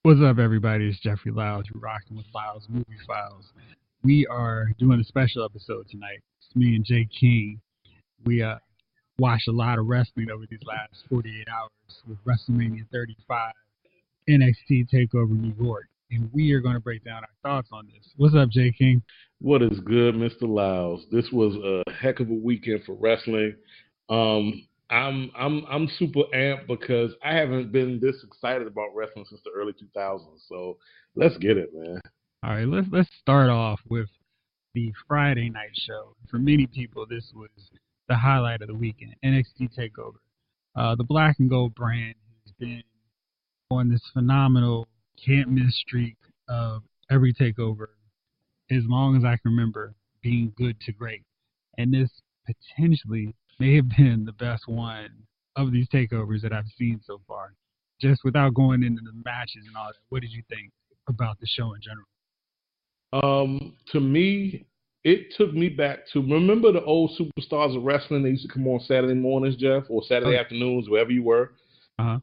What's up, everybody? It's Jeffrey Lyles. You're rocking with Lyles Movie Files. We are doing a special episode tonight. It's me and Jay King. We watched a lot of wrestling over these last 48 hours with WrestleMania 35, NXT TakeOver New York, and we are going to break down our thoughts on this. What's up, Jay King? What is good, Mr. Lyles? This was a heck of a weekend for wrestling. I'm super amped because I haven't been this excited about wrestling since the early 2000s. So let's get it, man. All right, let's start off with the Friday night show. For many people, this was the highlight of the weekend, NXT TakeOver. The Black and Gold brand has been on this phenomenal can't miss streak of every takeover as long as I can remember being good to great. And this potentially may have been the best one of these takeovers that I've seen so far. Just without going into the matches and all that, what did you think about the show in general? To me, it took me back to remember the old superstars of wrestling that used to come on Saturday mornings, Jeff, or Saturday afternoons, wherever you were. Uh-huh.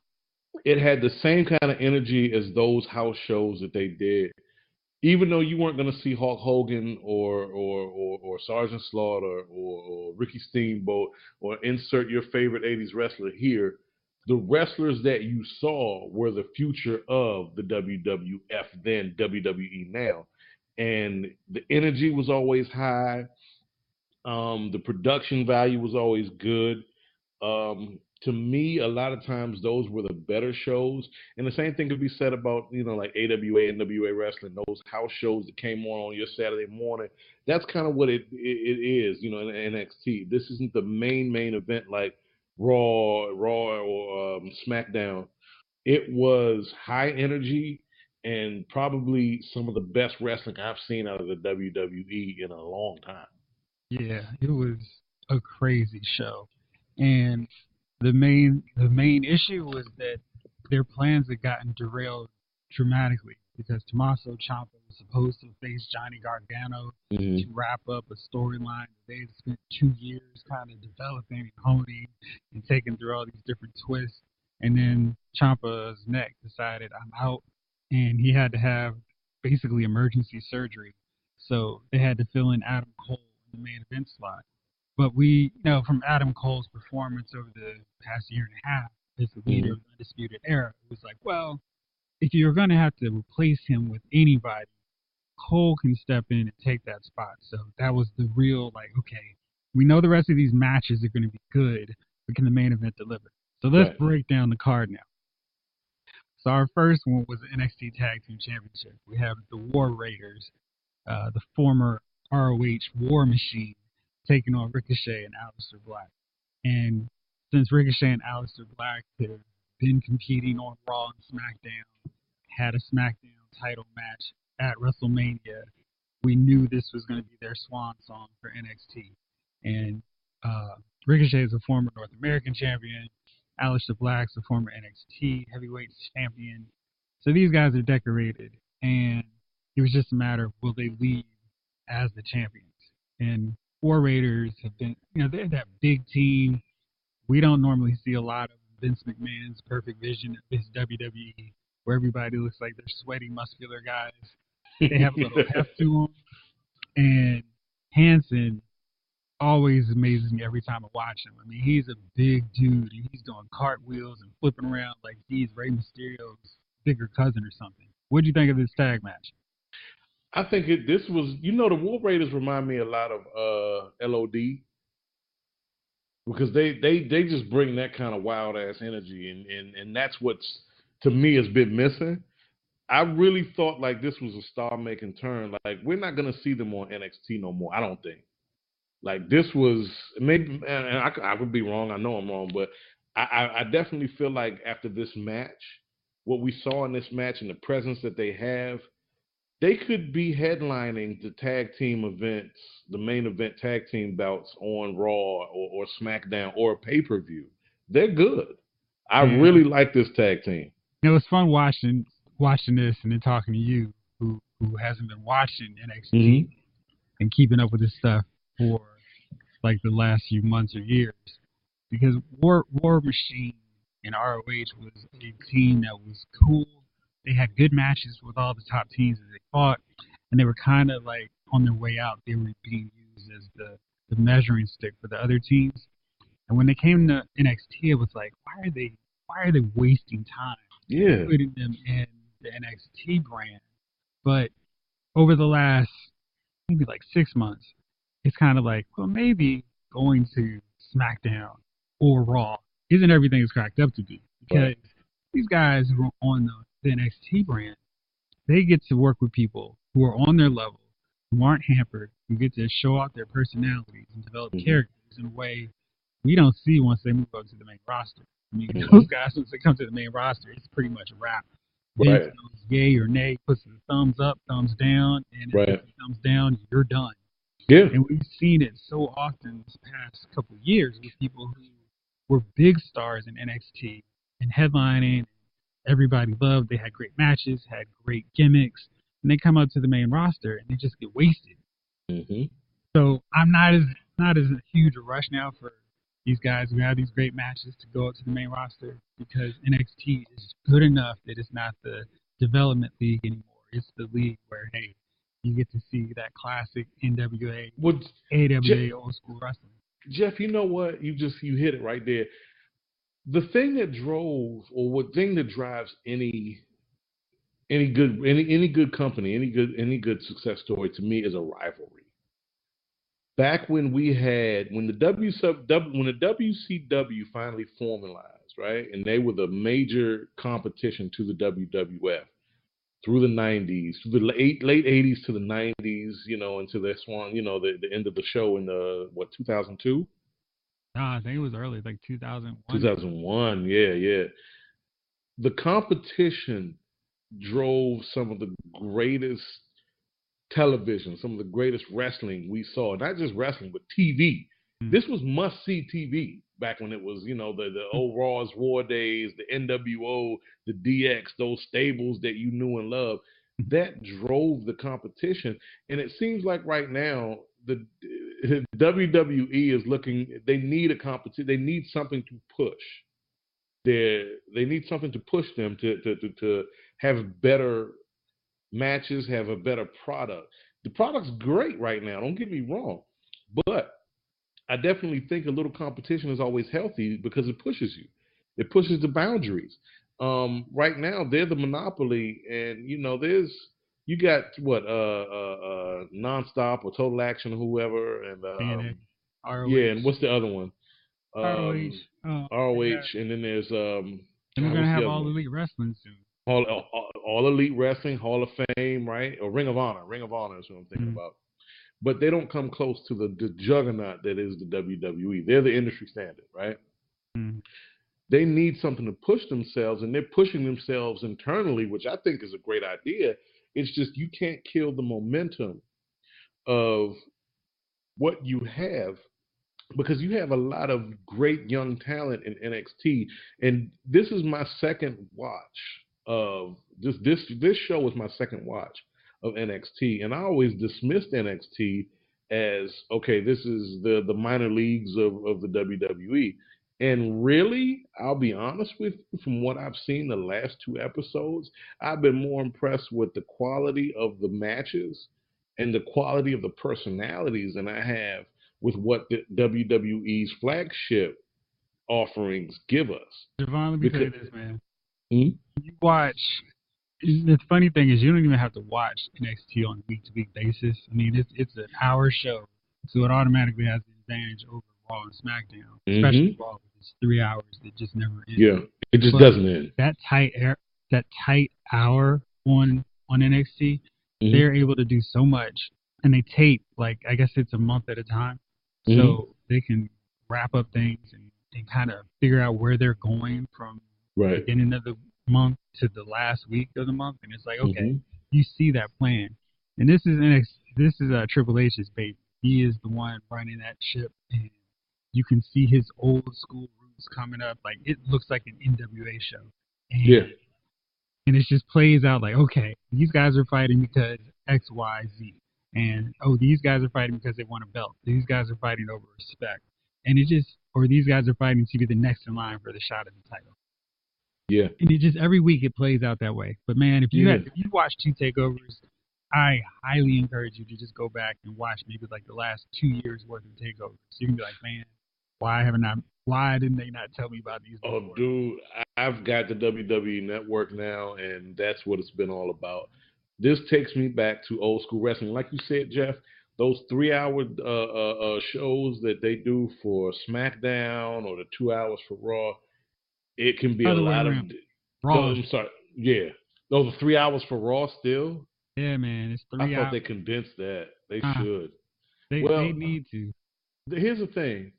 It had the same kind of energy as those house shows that they did. Even though you weren't going to see Hulk Hogan or Sergeant Slaughter or Ricky Steamboat or insert your favorite 80s wrestler here, the wrestlers that you saw were the future of the WWF then, WWE now. And the energy was always high. The production value was always good. To me, a lot of times those were the better shows. And the same thing could be said about, like AWA, NWA wrestling, those house shows that came on your Saturday morning. That's kind of what it is, in NXT. This isn't the main event like Raw, or SmackDown. It was high energy and probably some of the best wrestling I've seen out of the WWE in a long time. Yeah, it was a crazy show. And the main issue was that their plans had gotten derailed dramatically because Tommaso Ciampa was supposed to face Johnny Gargano to wrap up a storyline that they had spent 2 years kind of developing and honing and taking through all these different twists. And then Ciampa's neck decided I'm out, and he had to have basically emergency surgery. So they had to fill in Adam Cole in the main event slot. But we know from Adam Cole's performance over the past year and a half as the leader of the Undisputed Era, it was like, well, if you're going to have to replace him with anybody, Cole can step in and take that spot. So that was the real, okay, we know the rest of these matches are going to be good, but can the main event deliver? So let's break down the card now. So our first one was the NXT Tag Team Championship. We have the War Raiders, the former ROH War Machine, taking on Ricochet and Alestair Black. And since Ricochet and Alestair Black have been competing on Raw and SmackDown, had a SmackDown title match at WrestleMania, we knew this was going to be their swan song for NXT. And Ricochet is a former North American champion. Alestair Black's a former NXT heavyweight champion. So these guys are decorated, and it was just a matter of will they leave as the champions. And War Raiders have been, they're that big team. We don't normally see a lot of Vince McMahon's perfect vision of this WWE, where everybody looks like they're sweaty, muscular guys. They have a little heft to them. And Hanson always amazes me every time I watch him. I mean, he's a big dude, and he's doing cartwheels and flipping around like he's Rey Mysterio's bigger cousin or something. What do you think of this tag match? I think this was, the War Raiders remind me a lot of LOD because they just bring that kind of wild ass energy, and that's what's to me has been missing. I really thought like this was a star making turn. Like we're not gonna see them on NXT no more. I don't think. Like this was maybe, and I could be wrong. I know I'm wrong, but I definitely feel like after this match, what we saw in this match and the presence that they have, they could be headlining the tag team events, the main event tag team bouts on Raw or SmackDown or pay-per-view. They're good. I really like this tag team. It was fun watching this and then talking to you, who hasn't been watching NXT and keeping up with this stuff for like the last few months or years. Because War Machine and ROH was a team that was cool, they had good matches with all the top teams that they fought, and they were kind of like on their way out. They were being used as the measuring stick for the other teams. And when they came to NXT, it was like, why are they wasting time Yeah. putting them in the NXT brand? But over the last maybe like 6 months, it's kind of like, well, maybe going to SmackDown or Raw isn't everything it's cracked up to be, because these guys who are on the NXT brand, they get to work with people who are on their level, who aren't hampered, who get to show off their personalities and develop characters in a way we don't see once they move up to the main roster. I mean, those guys, once they come to the main roster, it's pretty much a wrap. Vince goes yay or nay, puts the thumbs up, thumbs down, and if it's thumbs down, you're done. Yeah. And we've seen it so often this past couple of years with people who were big stars in NXT and headlining. Everybody loved. They had great matches, had great gimmicks, and they come up to the main roster and they just get wasted. So I'm not as huge a rush now for these guys who have these great matches to go up to the main roster, because NXT is good enough that it's not the development league anymore. It's the league where, hey, you get to see that classic NWA, AWA, old school wrestling. Jeff, you know what? You hit it right there. The thing that drives any good company, any good success story to me is a rivalry. Back when the WCW finally formalized, right, and they were the major competition to the WWF through the 90s, through the late 80s to the 90s, into this one, the end of the show in 2002. I think it was early, like 2001. 2001, yeah. The competition drove some of the greatest television, some of the greatest wrestling we saw. Not just wrestling, but TV. This was must-see TV back when it was, the old Raw's War days, the NWO, the DX, those stables that you knew and loved. That drove the competition. And it seems like right now, the WWE is they need a competition. They need something to push. They need something to push them to have better matches, have a better product. The product's great right now, don't get me wrong, but I definitely think a little competition is always healthy because it pushes you. It pushes the boundaries. Right now they're the monopoly, and you got what Nonstop or Total Action or whoever, and ROH. and what's the other one? ROH. ROH, and then there's and we're gonna have All Elite Wrestling soon. All Elite Wrestling, Hall of Fame, right? Or Ring of Honor. Ring of Honor is what I'm thinking about. But they don't come close to the juggernaut that is the WWE. They're the industry standard, right? They need something to push themselves, and they're pushing themselves internally, which I think is a great idea. It's just you can't kill the momentum of what you have, because you have a lot of great young talent in NXT. And this is my second watch of this show was my second watch of NXT, and I always dismissed NXT as, okay, this is the minor leagues of the WWE. And really, I'll be honest with you, from what I've seen the last 2 episodes, I've been more impressed with the quality of the matches and the quality of the personalities than I have with what the WWE's flagship offerings give us. Jovon, let me tell you this, man. You watch. The funny thing is, you don't even have to watch NXT on a week-to-week basis. I mean, it's an hour show, so it automatically has the advantage over Raw and SmackDown, especially Raw, which is 3 hours that just never end. Yeah, it just doesn't end. That tight hour on NXT, they're able to do so much, and they tape, like, I guess it's a month at a time, so they can wrap up things and kind of figure out where they're going from the beginning of the month to the last week of the month, and it's like, okay, you see that plan. And this is Triple H's baby. He is the one running that ship, and you can see his old school roots coming up. Like, it looks like an NWA show. And it just plays out like, okay, these guys are fighting because X, Y, Z. And, these guys are fighting because they want a belt. These guys are fighting over respect. And these guys are fighting to be the next in line for the shot at the title. Yeah. And it just every week it plays out that way. But man, if Yeah. you watch two takeovers, I highly encourage you to just go back and watch maybe like the last 2 years worth of takeovers. You can be like, man, why didn't they not tell me about these Oh, before? dude, I've got the WWE Network now, and that's what it's been all about. This takes me back to old school wrestling. Like you said, Jeff, those 3 hour shows that they do for SmackDown or the 2 hours for Raw, it can be a Other way lot of. around. No, Raw. I'm sorry. Yeah. Those are 3 hours for Raw still? Yeah, man, it's I three thought hours. they condensed that. They Uh, should. they Well, need to. here's the thing.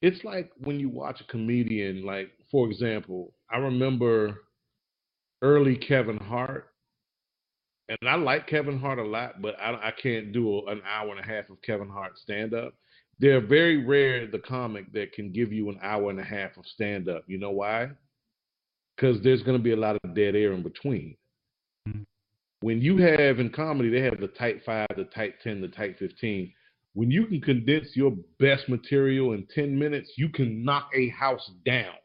It's like when you watch a comedian, like, for example, I remember early Kevin Hart, and I like Kevin Hart a lot, but I can't do an hour and a half of Kevin Hart stand up. They're very rare, the comic that can give you an hour and a half of stand up. You know why? Because there's going to be a lot of dead air in between. Mm. When you have in comedy, they have the tight five, the tight 10, the tight 15. When you can condense your best material in 10 minutes, you can knock a house down.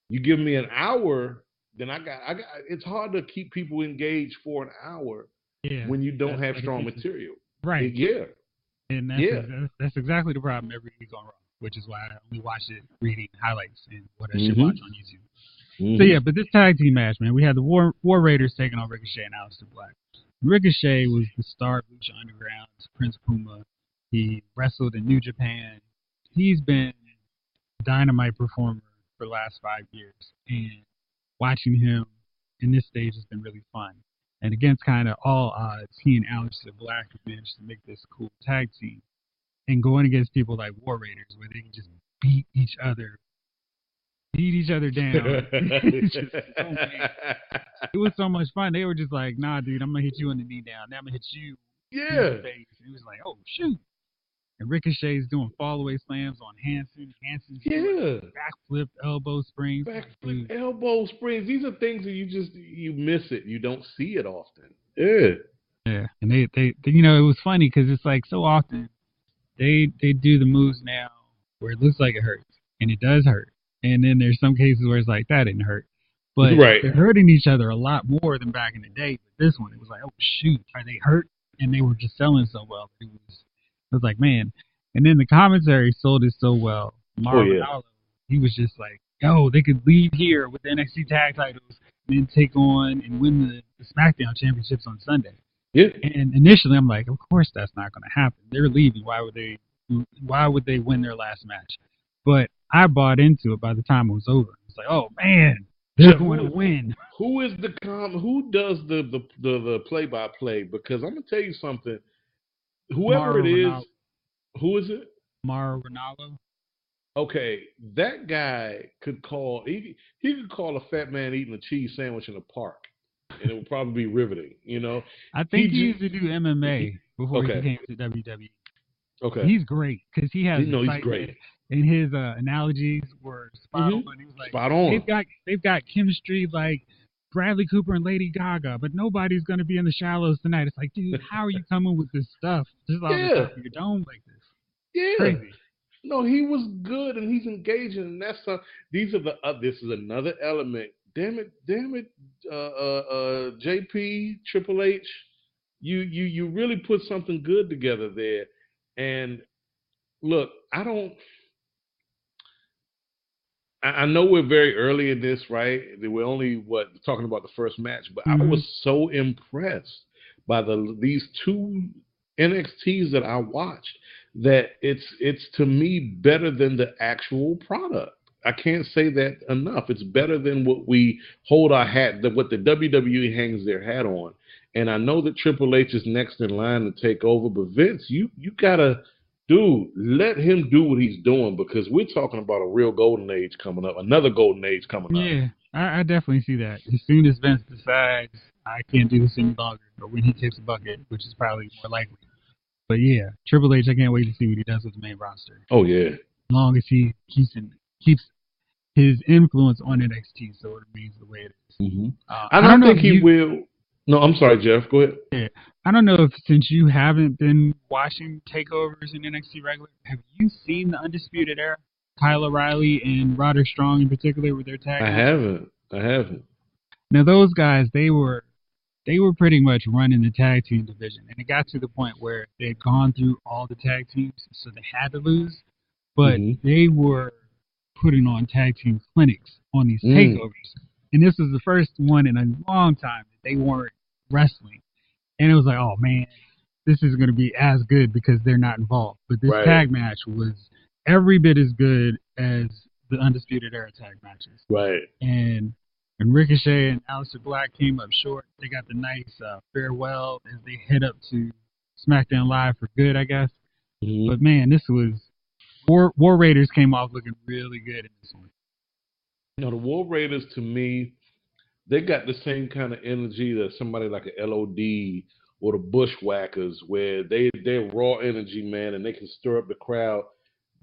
You give me an hour, then I got. It's hard to keep people engaged for an hour Yeah, when you don't that's have strong dedication. material. Right. Yeah, And yeah. that's exactly the problem every week on Raw, which is why I only watch it reading highlights and what I should watch Mm-hmm. on YouTube. So Mm-hmm. yeah, but this tag team match, man, we had the War Raiders taking on Ricochet and Alestair Black. Ricochet was the star of Lucha Underground's Prince Puma. He wrestled in New Japan. He's been a dynamite performer for the last 5 years, and watching him in this stage has been really fun. And against kind of all odds, he and Aleister Black have managed to make this cool tag team. And going against people like War Raiders, where they can just beat each other down. It's just so weird. It was so much fun. They were just like, nah, dude, I'm gonna hit you in the knee down. Now I'm gonna hit you in the Yeah, face. And it was like, oh shoot. And Ricochet's doing fallaway slams on Hanson. Hanson's doing yeah. backflip elbow springs. Back flip, Dude, elbow springs. These are things that you miss it. You don't see it often. Yeah. yeah. And they it was funny because it's like so often they do the moves now where it looks like it hurts, and it does hurt. And then there's some cases where it's like that didn't hurt, but Right. they're hurting each other a lot more than back in the day. But this one, it was like, oh shoot, are they hurt? And they were just selling so well. It was like, man. And then the commentary sold it so well. Oh Mauro yeah. Ranallo, he was just like, yo, they could leave here with the NXT tag titles and then take on and win the SmackDown championships on Sunday. Yeah. And initially, I'm like, of course that's not going to happen. They're leaving. Why would they win their last match? But I bought into it by the time it was over. It's like, oh man, they're going to win. Who is who does the play by play? Because I'm gonna tell you something. Whoever it Mauro is, Ranallo. who is it? Mauro Ranallo. Okay, that guy could call. He could call a fat man eating a cheese sandwich in a park, and it would probably be riveting. You know. I think he used to do MMA before he Okay. came to WWE. Okay. He's great because he has he's excitement, great. and his analogies were spot on. He was like, Spot on. they've got chemistry like Bradley Cooper and Lady Gaga, but nobody's gonna be in the shallows tonight. It's like, dude, how are you coming with this stuff just off the top of your dome like this? Yeah. Crazy. No, he was good and he's engaging, and that's these are the this is another element. Damn it, JP Triple H, you really put something good together there. And look, I know we're very early in this, right? We're only talking about the first match, but I was so impressed by these two NXTs that I watched that it's to me better than the actual product. I can't say that enough. It's better than what we hold our hat, what the WWE hangs their hat on. And I know that Triple H is next in line to take over, but Vince, you gotta. Dude, let him do what he's doing because we're talking about a real golden age coming up, another golden age coming up. Yeah, I definitely see that. As soon as Vince decides I can't do this any longer, or when he takes a bucket, which is probably more likely. But yeah, Triple H, I can't wait to see what he does with the main roster. Oh yeah, as long as he keeps his influence on NXT, so it remains the way it is. Mm-hmm. I don't think he will. No, I'm sorry, Jeff. Go ahead. Yeah, I don't know if since you haven't been watching takeovers in NXT regular, have you seen the Undisputed Era? Kyle O'Reilly and Roderick Strong in particular with their tag I matches? haven't. Now those guys, they were pretty much running the tag team division, and it got to the point where they had gone through all the tag teams, so they had to lose. But they were putting on tag team clinics on these takeovers, and this was the first one in a long time that they weren't wrestling. And it was like, oh man, this is going to be as good because they're not involved. But this tag match was every bit as good as the Undisputed Era tag matches. Right. And Ricochet and Alestair Black came up short. They got the nice farewell as they head up to SmackDown Live for good, I guess. But man, this was War Raiders came off looking really good in this one. You know, the War Raiders, to me, they got the same kind of energy that somebody like a LOD or the Bushwhackers, where they're raw energy, man, and they can stir up the crowd.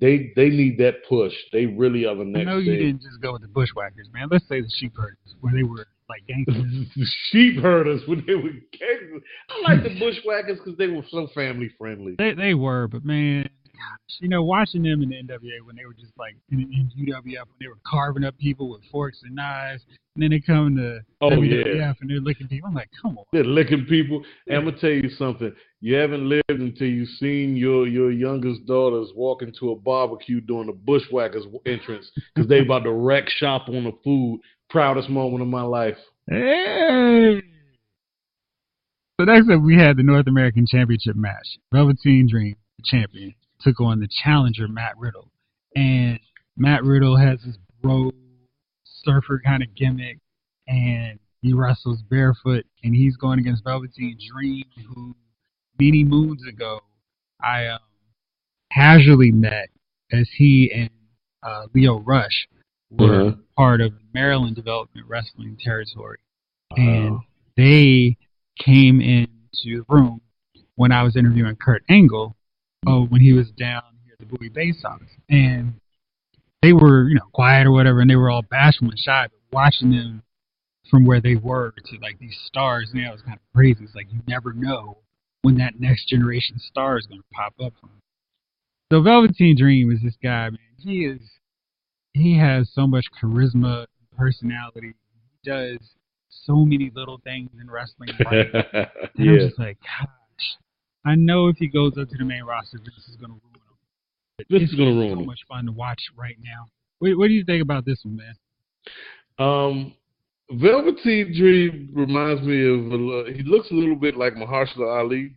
They need that push. They really are the next. I know you didn't just go with the Bushwhackers, man. Let's say the Sheep Herders, where they were like gangsters. The Sheep Herders, when they were gangsters. I like the Bushwhackers because they were so family friendly. They were, but man, gosh, you know, watching them in the NWA when they were just like in UWF, when they were carving up people with forks and knives, and then they come to WWF and they're licking people. I'm like, come on. They're licking people. And I'm going to tell you something. You haven't lived until you've seen your youngest daughters walk into a barbecue during the Bushwhackers entrance because they about to wreck shop on the food. Proudest moment of my life. Hey! So next up, we had the North American Championship match. Velveteen Dream, the champion, took on the challenger, Matt Riddle. And Matt Riddle has this bro surfer kind of gimmick, and he wrestles barefoot, and he's going against Velveteen Dream, who many moons ago I casually met as he and Leo Rush were part of the Maryland Development Wrestling Territory. And they came into the room when I was interviewing Kurt Angle, when he was down here at the Bowie Base office. And they were, you know, quiet or whatever, and they were all bashful and shy, but watching them from where they were to like these stars, man, it was kind of crazy. It's like you never know when that next generation star is going to pop up from. So Velveteen Dream is this guy, man. He has so much charisma, personality. He does so many little things in wrestling. Right? And I'm just like, gosh, I know if he goes up to the main roster, this is going to ruin him. This is going to ruin him. So much fun to watch right now. What do you think about this one, man? Velveteen Dream reminds me of, he looks a little bit like Mahershala Ali.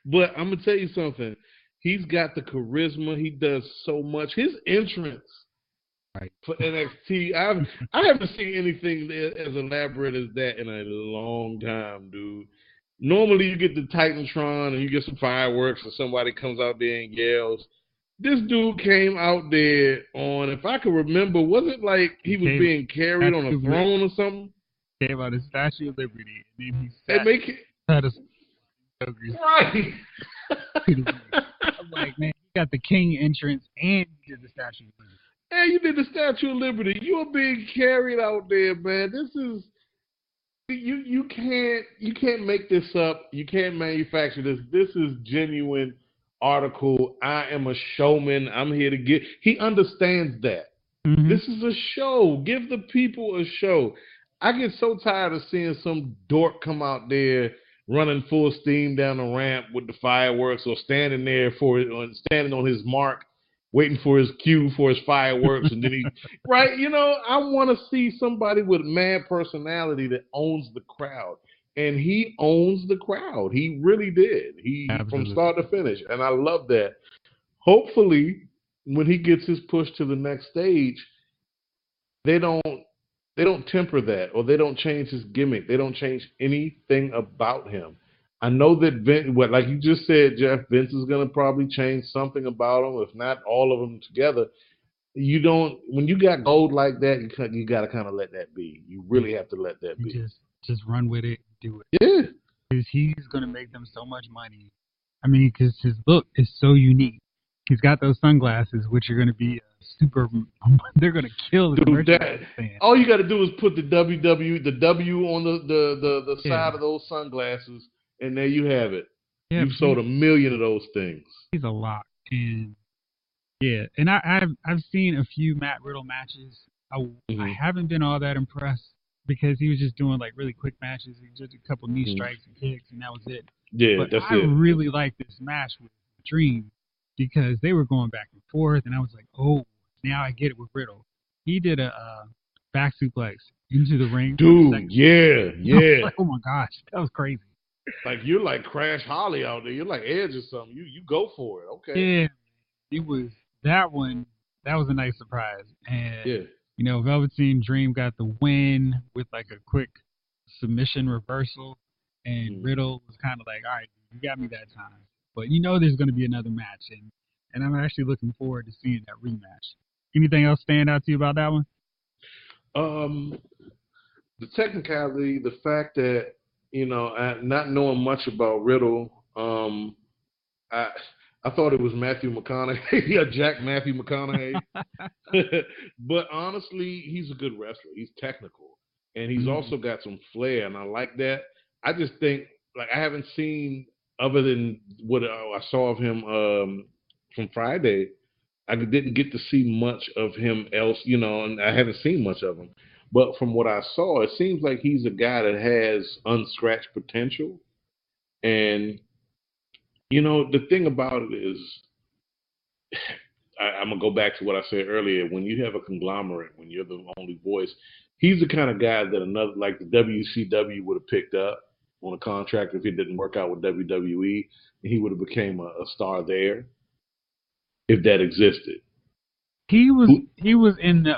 But I'm going to tell you something. He's got the charisma. He does so much. His entrance for NXT, I haven't seen anything as elaborate as that in a long time, dude. Normally you get the Titantron and you get some fireworks and somebody comes out there and yells. This dude came out there on, if I can remember, was it like he was being carried on a throne or something? Came out of Statue of Liberty, and then he sat right. I'm like, man, you got the King entrance and you did the Statue of Liberty. Hey, you did the Statue of Liberty. You are being carried out there, man. This is you can't make this up. You can't manufacture this. This is genuine article. I am a showman. I'm here to get. He understands that. This is a show. Give the people a show. I get so tired of seeing some dork come out there running full steam down the ramp with the fireworks, or standing there standing on his mark, waiting for his cue for his fireworks, and then he right. You know, I want to see somebody with mad personality that owns the crowd. And he owns the crowd. He really did. He from start to finish. And I love that. Hopefully, when he gets his push to the next stage, they don't temper that, or they don't change his gimmick. They don't change anything about him. I know that Vince, like you just said, Jeff, Vince is going to probably change something about him, if not all of them together. You don't, when you got gold like that, you got to kind of let that be. You really have to let that be. Just run with it, do it. Yeah. Because he's going to make them so much money. I mean, because his look is so unique. He's got those sunglasses, which are going to be super. They're going to kill the merchandise fan. All you got to do is put the W on the side of those sunglasses, and there you have it. Yeah, You've sold 1,000,000 of those things. he's a lot, and yeah, and I've seen a few Matt Riddle matches. I Hmm. haven't been all that impressed because he was just doing like really quick matches. He did a couple knee strikes and kicks, and that was it. Yeah, But that's I it. really liked this match with Dream because they were going back and forth, and I was like, oh, now I get it with Riddle. He did a back suplex into the ring for the Dude, second. yeah, I was yeah. like, oh my gosh, that was crazy. Like you're like Crash Holly out there. You're like Edge or something. You go for it. Okay. Yeah, it was that one. That was a nice surprise, and Yeah. Velveteen Dream got the win with like a quick submission reversal, and Mm. Riddle was kind of like, all right, you got me that time, but there's going to be another match, and I'm actually looking forward to seeing that rematch. Anything else stand out to you about that one? Um, the technicality, the fact that not knowing much about Riddle, I I thought it was Matthew McConaughey, yeah, Jack Matthew McConaughey. But honestly, he's a good wrestler. He's technical, and he's Mm. also got some flair, and I like that. I just think like I haven't seen other than what I saw of him from Friday. I didn't get to see much of him else, and I haven't seen much of him. But from what I saw, it seems like he's a guy that has unscratched potential. And the thing about it is, I'm gonna go back to what I said earlier. When you have a conglomerate, when you're the only voice, he's the kind of guy that another like the WCW would have picked up on a contract if it didn't work out with WWE, and he would have became a star there if that existed. He was in the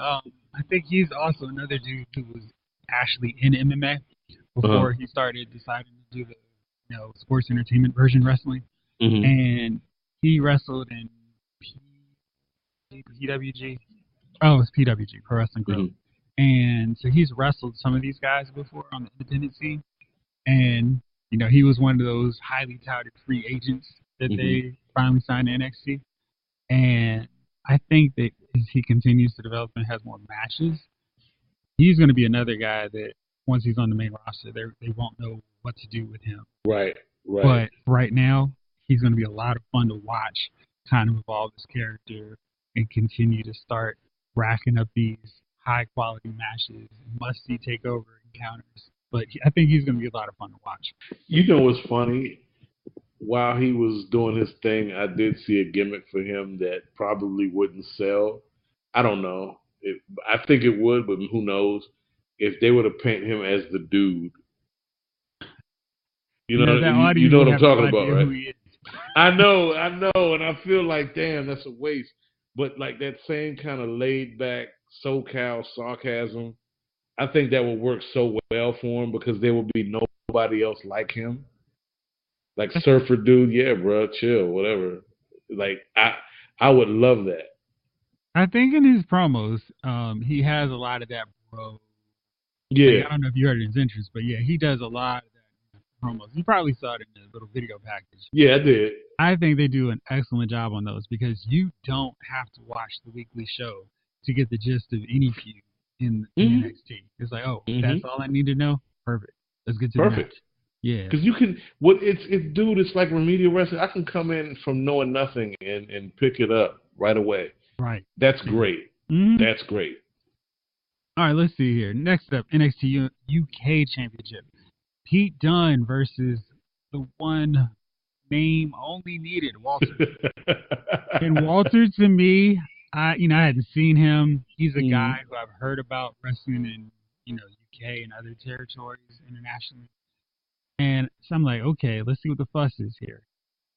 I think he's also another dude who was actually in MMA Uh-huh. before he started deciding to do the sports entertainment version wrestling, Hmm. and he wrestled in PWG. Oh, it's PWG, Pro Wrestling Grove. Hmm. And so he's wrestled some of these guys before on the independent scene. And, he was one of those highly touted free agents that Hmm. they finally signed to NXT. And I think that as he continues to develop and has more matches, he's going to be another guy that once he's on the main roster, they won't know what to do with him. Right, right. But right now, he's going to be a lot of fun to watch, kind of evolve his character and continue to start racking up these high quality matches, must see takeover encounters. But I think he's going to be a lot of fun to watch. You know what's funny? While he was doing his thing, I did see a gimmick for him that probably wouldn't sell. I don't know. I think it would, but who knows? If they were to paint him as the dude, That you audience know will what I'm have no talking about, idea right? who he is. I know, and I feel like, damn, that's a waste. But like that same kind of laid back SoCal sarcasm, I think that would work so well for him because there would be nobody else like him. Like surfer dude, yeah, bro, chill, whatever. Like I would love that. I think in his promos, he has a lot of that bro. Like, Yeah, I don't know if you heard his entrance, but yeah, he does a lot of that promos. You probably saw it in the little video package. yeah, I did. I think they do an excellent job on those because you don't have to watch the weekly show to get the gist of any feud in Hmm. NXT. It's like, oh, that's Hmm. all I need to know. Perfect. Let's get to the Perfect. match. Yeah, Because you can, it's dude, it's like remedial wrestling. I can come in from knowing nothing and pick it up right away. right. That's Yeah. great. Mm-hmm. That's great. All right, let's see here. Next up, NXT UK Championship. Pete Dunne versus the one name only needed, Walter. And Walter, to me, I hadn't seen him. He's a Mm. guy who I've heard about wrestling in, UK and other territories internationally. And so I'm like, okay, let's see what the fuss is here.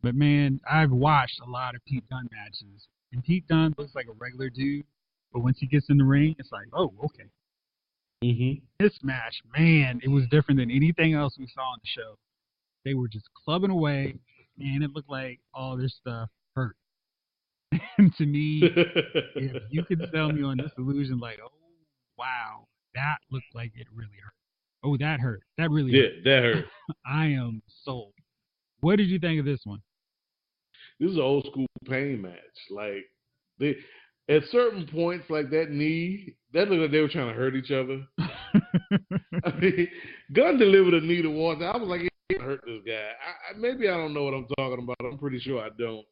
But man, I've watched a lot of Pete Dunne matches, and Pete Dunne looks like a regular dude. But once he gets in the ring, it's like, oh, okay. Hmm. This match, man, it was different than anything else we saw on the show. They were just clubbing away, and it looked like all their stuff hurt. And to me, if you could sell me on this illusion, like, oh, wow, that looked like it really hurt. Oh, that hurt. That really Yeah, hurt. that hurt. I am sold. What did you think of this one? This is an old school pain match. Like they at certain points, like that knee, that looked like they were trying to hurt each other. I mean, Gunn delivered a knee to Walter. I was like, hurt this guy. Maybe I don't know what I'm talking about. I'm pretty sure I don't,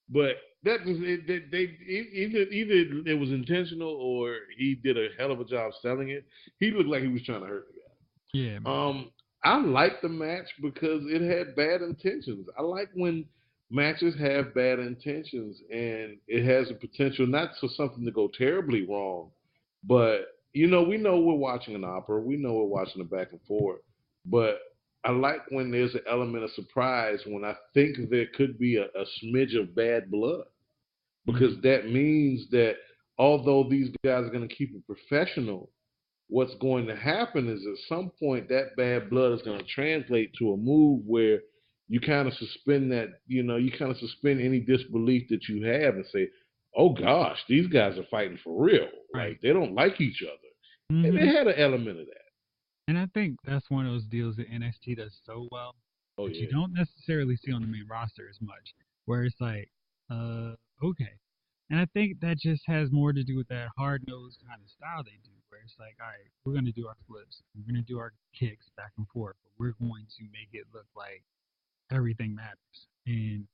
But that was it. Either it was intentional or he did a hell of a job selling it. He looked like he was trying to hurt the guy. Yeah, man. I like the match because it had bad intentions. I like when matches have bad intentions and it has a potential not for something to go terribly wrong, but we know we're watching an opera. We know we're watching a back and forth. But I like when there's an element of surprise when I think there could be a smidge of bad blood because that means that although these guys are going to keep it professional, what's going to happen is at some point that bad blood is going to translate to a move where you kind of suspend any disbelief that you have and say, oh gosh, these guys are fighting for real. Right. Like they don't like each other. Mm-hmm. And it had an element of that. And I think that's one of those deals that NXT does so well that you don't necessarily see on the main roster as much, where it's like, okay. And I think that just has more to do with that hard-nosed kind of style they do, where it's like, all right, we're going to do our flips, we're going to do our kicks back and forth, but we're going to make it look like everything matters. And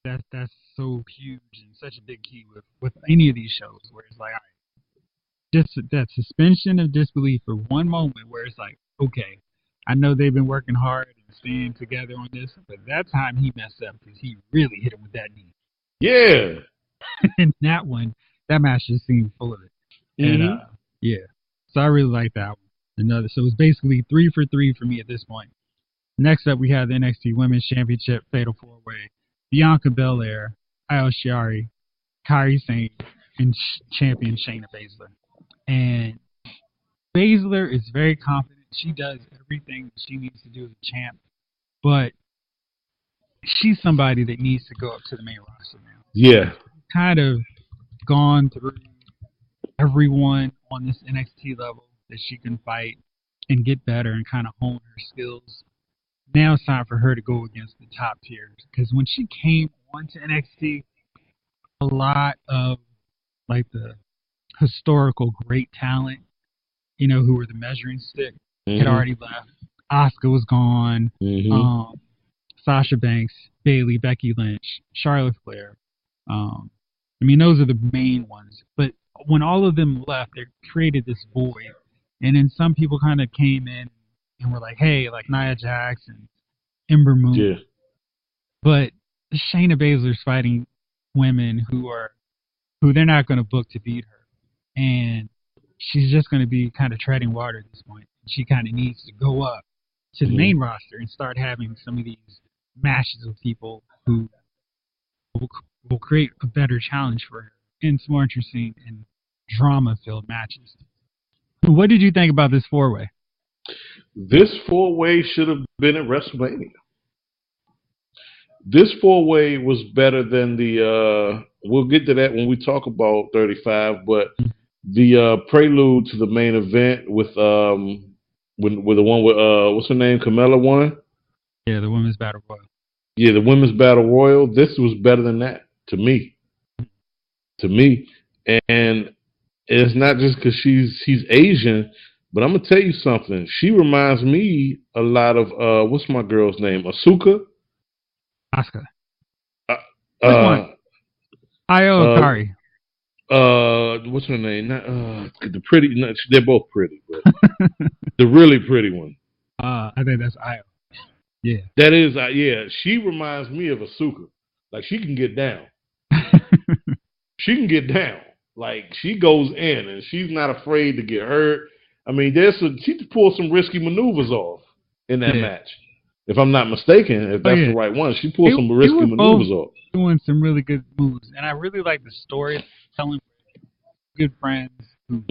that's so huge and such a big key with any of these shows, where it's like, all right, just that suspension of disbelief for one moment, where it's like, okay, I know they've been working hard and staying together on this, but that time he messed up because he really hit him with that knee. Yeah. And that match just seemed full of it. Mm-hmm. And yeah, so I really like that one. So it's basically 3 for 3 for me at this point. Next up, we have the NXT Women's Championship Fatal 4-Way: Bianca Belair, Io Shirai, Kairi Sane, and champion Shayna Baszler. And Baszler is very confident. She does everything she needs to do as a champ, but she's somebody that needs to go up to the main roster now. Yeah. Kind of gone through everyone on this NXT level that she can fight and get better and kind of hone her skills. Now it's time for her to go against the top tiers, because when she came onto NXT, a lot of like the historical great talent, who were the measuring stick, had already left. Asuka was gone. Sasha Banks, Bayley, Becky Lynch, Charlotte Flair. Those are the main ones. But when all of them left, they created this void. And then some people kind of came in and were like, hey, like Nia Jax and Ember Moon. Yeah. But Shayna Baszler's fighting women who they're not going to book to beat her. And she's just going to be kind of treading water at this point. She kind of needs to go up to the main roster and start having some of these matches with people who will create a better challenge for her and some more interesting and drama-filled matches. What did you think about this 4-way? This 4-way should have been at WrestleMania. This 4-way was better than the we'll get to that when we talk about 35, but the prelude to the main event with the one with what's her name, Carmella won? Yeah, the Women's Battle Royal. Yeah, the Women's Battle Royal. This was better than that to me. And it's not just because she's Asian, but I'm gonna tell you something. She reminds me a lot of what's my girl's name? Asuka. Asuka. Which one? Io Kari. What's her name? Not the pretty. No, they're both pretty, but the really pretty one. I think that's Io. Yeah. That is. Yeah. She reminds me of Asuka. Like she can get down. She can get down. Like she goes in and she's not afraid to get hurt. I mean, she pulled some risky maneuvers off in that match. If I'm not mistaken, if that's the right one, she pulled some risky maneuvers off. Doing some really good moves, and I really like the story telling good friends who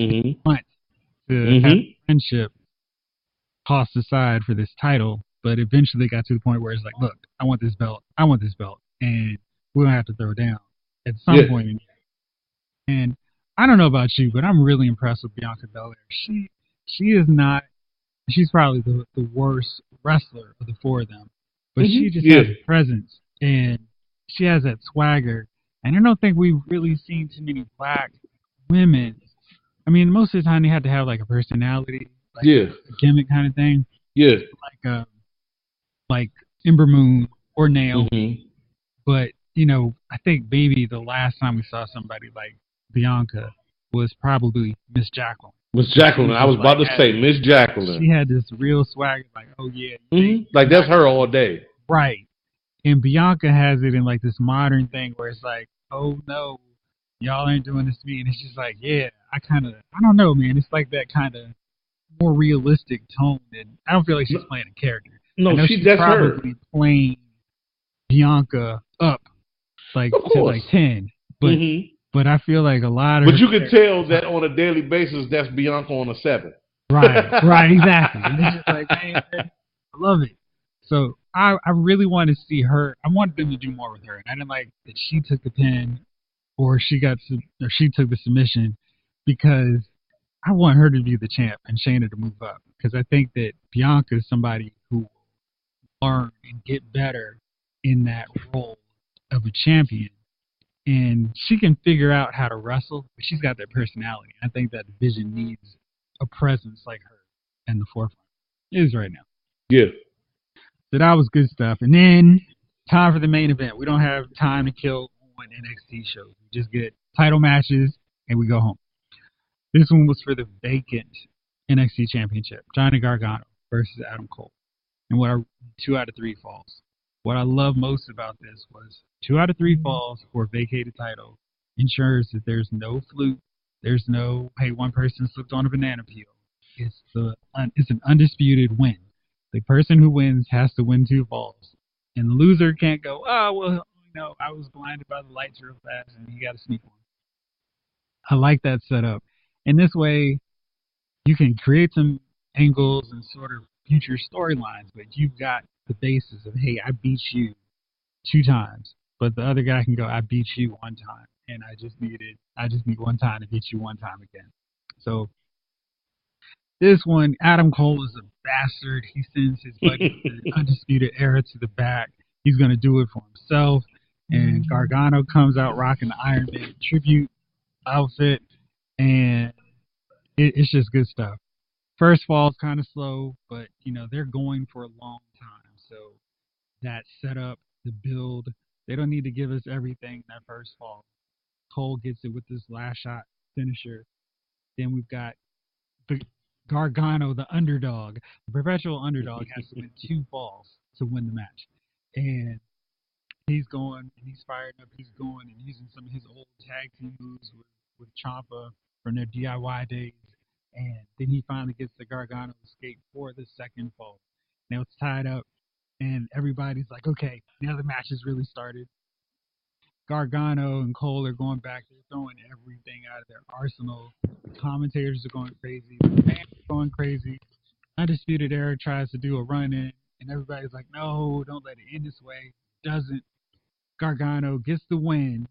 want to have friendship tossed aside for this title, but eventually got to the point where it's like, look, I want this belt, and we're gonna have to throw down at some point in the year. And I don't know about you, but I'm really impressed with Bianca Belair. She is not. She's probably the worst wrestler of the four of them, but she just has a presence and she has that swagger. And I don't think we've really seen too many black women. I mean, most of the time they have to have like a personality, like a gimmick kind of thing. Yeah. Like like Ember Moon or Naomi. Mm-hmm. But, you know, I think maybe the last time we saw somebody like Bianca was probably Miss Jacqueline. Miss Jacqueline. I was about to say Miss Jacqueline. She had this real swagger, like, oh yeah, like that's her all day. Right. And Bianca has it in like this modern thing where it's like, oh no, y'all ain't doing this to me. And it's just like, yeah, I don't know, man. It's like that kind of more realistic tone. And I don't feel like she's playing a character. No, she's that's probably playing Bianca up like to like 10. But I feel like a lot of. But you can tell that on a daily basis, that's Bianca on a 7. Right, exactly. And it's just like, man, I love it. So I really want to see her. I wanted them to do more with her, and I didn't like that she took the pin or she took the submission because I want her to be the champ and Shayna to move up because I think that Bianca is somebody who will learn and get better in that role of a champion. And she can figure out how to wrestle, but she's got that personality. I think that division needs a presence like her in the forefront. It is right now. Yeah. So that was good stuff. And then time for the main event. We don't have time to kill on NXT shows. We just get title matches and we go home. This one was for the vacant NXT Championship. Johnny Gargano versus Adam Cole. And 2 out of 3 falls. What I love most about this was 2 out of 3 falls for a vacated title ensures that there's no fluke. There's no, hey, one person slipped on a banana peel. It's an undisputed win. The person who wins has to win 2 falls. And the loser can't go, oh, well, you know, I was blinded by the lights real fast and you got to sneak one. I like that setup. And this way, you can create some angles and sort of future storylines, but you've got the basis of, hey, I beat you 2 times, but the other guy can go, I beat you 1 time, and I just need 1 time to beat you 1 time again. So this one, Adam Cole is a bastard. He sends his buddy the Undisputed Era to the back. He's going to do it for himself. And Gargano comes out rocking the Iron Man tribute outfit, and it's just good stuff. First fall is kind of slow, but, you know, they're going for a long time. So that setup, the build, they don't need to give us everything that first fall. Cole gets it with this last shot finisher. Then we've got the Gargano, the underdog. The perpetual underdog has to win 2 falls to win the match. And he's going, and he's fired up. He's going and using some of his old tag team moves with Ciampa from their DIY days. And then he finally gets the Gargano escape for the second fall. Now it's tied up, and everybody's like, okay, now the match has really started. Gargano and Cole are going back. They're throwing everything out of their arsenal. The commentators are going crazy. The fans are going crazy. Undisputed Era tries to do a run-in, and everybody's like, no, don't let it end this way. Doesn't. Gargano gets the win,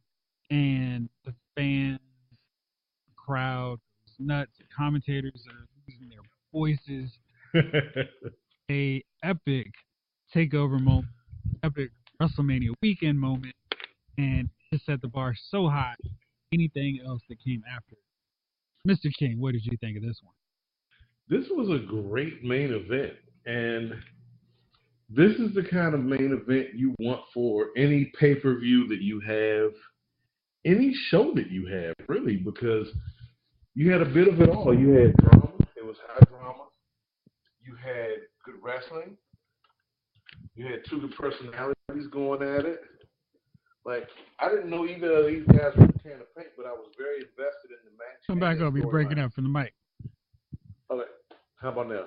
and the fans, the crowd, nuts. Commentators are losing their voices. A epic takeover moment, epic WrestleMania weekend moment, and it set the bar so high. Anything else that came after it. Mr. King, what did you think of this one? This was a great main event, and this is the kind of main event you want for any pay-per-view that you have, any show that you have, really, because you had a bit of it all. You had drama. It was high drama. You had good wrestling. You had 2 good personalities going at it. Like, I didn't know either of these guys were a can of paint, but I was very invested in the match. Come back up. You're breaking up from the mic. Okay. How about now?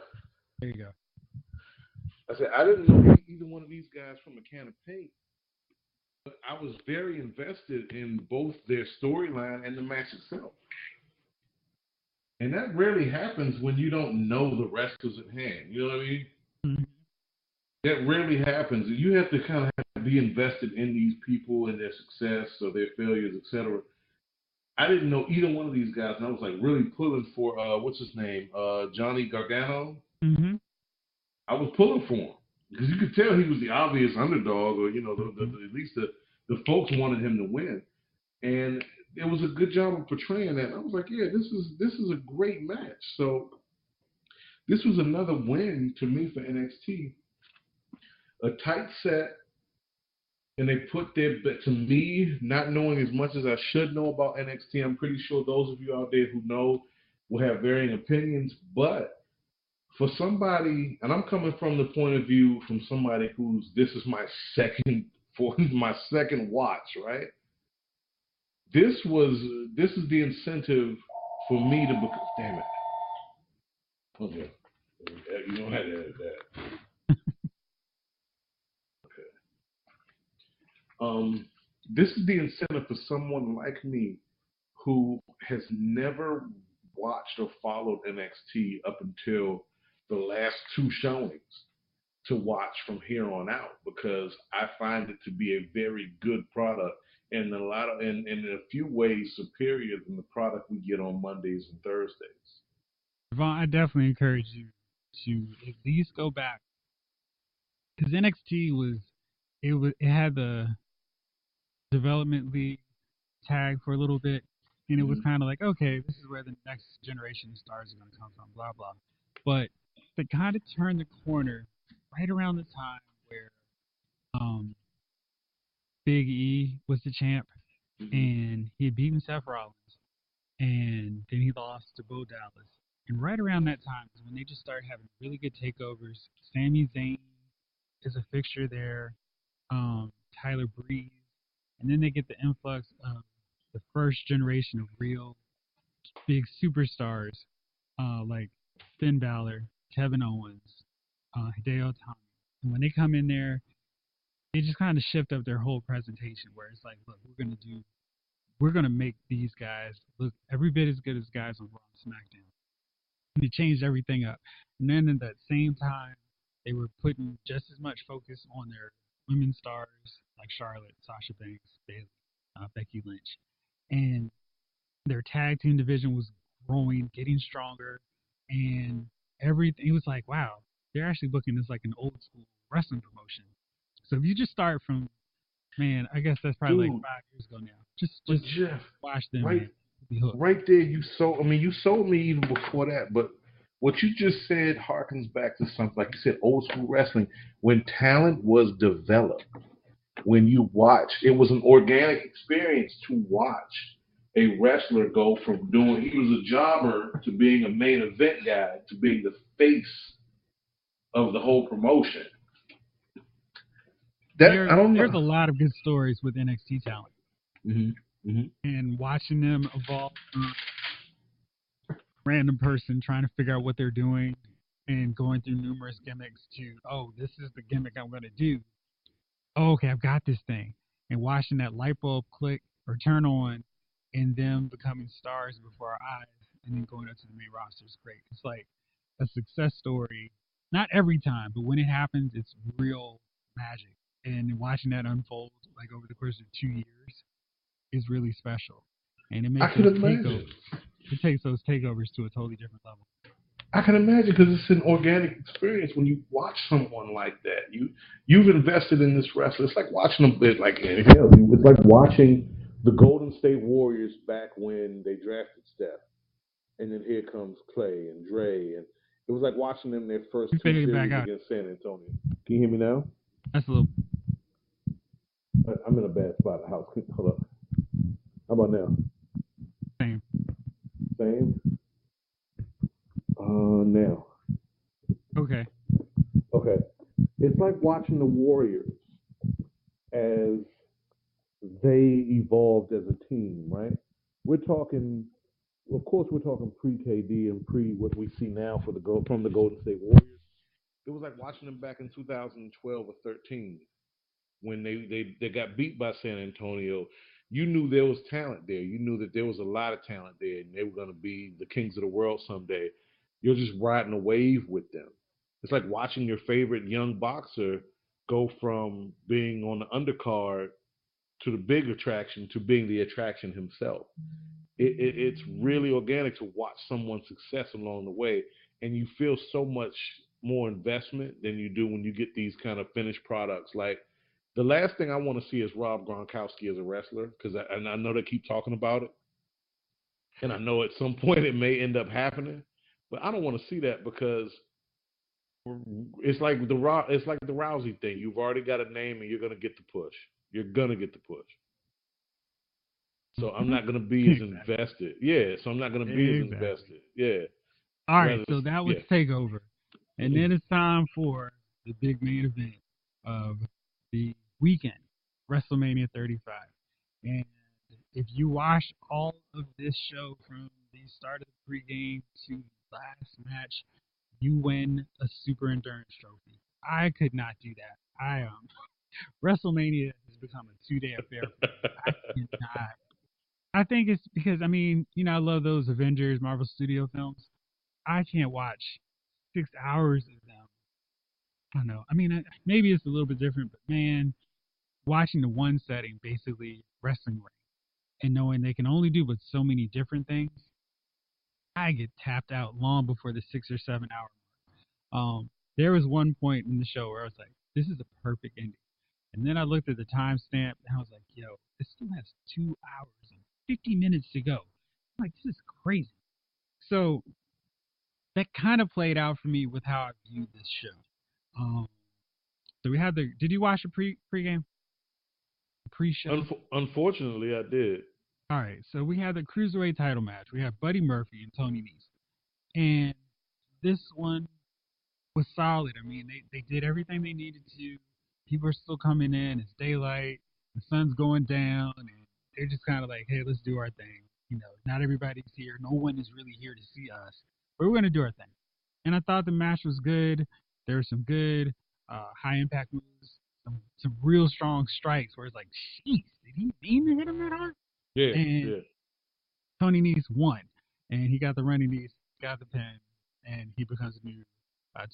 There you go. I said, I didn't know either one of these guys from a can of paint, but I was very invested in both their storyline and the match itself. And that rarely happens when you don't know the wrestlers at hand. You know what I mean? Mm-hmm. That rarely happens. You have to kind of have to be invested in these people and their success or their failures, etc. I didn't know either one of these guys, and I was like really pulling for what's his name, Johnny Gargano. Mm-hmm. I was pulling for him because you could tell he was the obvious underdog, or you know, at least the folks wanted him to win, and it was a good job of portraying that. And I was like, yeah, this is a great match. So this was another win to me for NXT. a tight set, and they put their, but to me, not knowing as much as I should know about NXT, I'm pretty sure those of you out there who know will have varying opinions. But for somebody, and I'm coming from the point of view from somebody who's this is my second for my second watch, right? This is the incentive for me to become. Damn it. Okay. You don't have to edit that. This is the incentive for someone like me who has never watched or followed NXT up until the last two showings to watch from here on out because I find it to be a very good product and in a few ways superior than the product we get on Mondays and Thursdays. Jovon, I definitely encourage you to at least go back because NXT it had the development league tag for a little bit, and it was kind of like, okay, this is where the next generation of stars are going to come from, blah blah. But they kind of turned the corner right around the time where um, Big E was the champ, and he had beaten Seth Rollins, and then he lost to Bo Dallas. And right around that time is when they just started having really good takeovers. Sami Zayn is a fixture there, Tyler Breeze, and then they get the influx of the first generation of real big superstars like Finn Balor, Kevin Owens, Hideo Itami. And when they come in there, they just kind of shift up their whole presentation where it's like, look, we're gonna make these guys look every bit as good as guys on Raw and SmackDown. And they changed everything up. And then at that same time, they were putting just as much focus on their women stars like Charlotte, Sasha Banks, Bayley, Becky Lynch, and their tag team division was growing, getting stronger, and everything. It was like, wow, they're actually booking this like an old school wrestling promotion. So if you just start from, man, I guess that's probably like 5 years ago now. Just Jeff, watch them, right, man. Be hooked. right there, you sold me even before that. But what you just said harkens back to something like you said, old school wrestling, when talent was developed. When you watch, it was an organic experience to watch a wrestler go from doing, he was a jobber to being a main event guy to being the face of the whole promotion. I don't There's know. a lot of good stories with NXT talent, Mm-hmm. and watching them evolve from random person trying to figure out what they're doing and going through numerous gimmicks to, oh, this is the gimmick I'm going to do. Oh, okay, I've got this thing. And watching that light bulb click or turn on and them becoming stars before our eyes and then going up to the main roster is great. It's like a success story. Not every time, but when it happens, it's real magic. And watching that unfold like over the course of 2 years is really special. And it makes I could those imagine. takeovers. It takes those takeovers to a totally different level. I can imagine because it's an organic experience when you watch someone like that. You've invested in this wrestler. It's like watching them. It's like it's like watching the Golden State Warriors back when they drafted Steph, and then here comes Clay and Dre, and it was like watching them their first You two faded back series out. against San Antonio. Can you hear me now? That's a little. I'm in a bad spot of the house. Hold up. How about now? Same. Same. Now. Okay. Okay. It's like watching the Warriors as they evolved as a team, right? We're talking, of course, we're talking pre-KD and pre what we see now from the Golden State Warriors. It was like watching them back in 2012 or 13 when they got beat by San Antonio. You knew there was talent there. You knew that there was a lot of talent there, and they were going to be the kings of the world someday. You're just riding a wave with them. It's like watching your favorite young boxer go from being on the undercard to the big attraction to being the attraction himself. It's really organic to watch someone's success along the way, and you feel so much more investment than you do when you get these kind of finished products. Like the last thing I want to see is Rob Gronkowski as a wrestler because I know they keep talking about it, and I know at some point it may end up happening, but I don't want to see that because It's like the Rousey thing. You've already got a name, and you're gonna get the push. You're gonna get the push. So I'm Mhm. not gonna be as Exactly. invested. Yeah. So I'm not gonna be as Exactly. invested. Yeah. All right, Rather, so that was yeah. Takeover. And then it's time for the big main event of the weekend, WrestleMania 35. And if you watch all of this show from the start of the pregame to the last match, you win a super endurance trophy. I could not do that. WrestleMania has become a 2 day affair for me. I cannot. I think it's because I love those Avengers Marvel Studio films. I can't watch 6 hours of them. I don't know. Maybe it's a little bit different, but man, watching the one setting, basically wrestling ring, and knowing they can only do but so many different things, I get tapped out long before the 6 or 7 hour. There was one point in the show where I was like, "This is a perfect ending," and then I looked at the timestamp and I was like, "Yo, it still has 2 hours and 50 minutes to go." I'm like, "This is crazy." So that kind of played out for me with how I viewed this show. Um, so we had the. Did you watch the pregame pre-show? Unfortunately, I did. All right, so we had the cruiserweight title match. We had Buddy Murphy and Tony Nese, and this one was solid. They did everything they needed to. People are still coming in. It's daylight. The sun's going down, and they're just kind of like, "Hey, let's do our thing." Not everybody's here. No one is really here to see us, but we're gonna do our thing. And I thought the match was good. There were some good high impact moves, some real strong strikes where it's like, "Jeez, did he mean to hit him that hard?" Yeah. And Yeah. Tony Nese won, and he got the running knees, got the pin, and he becomes a new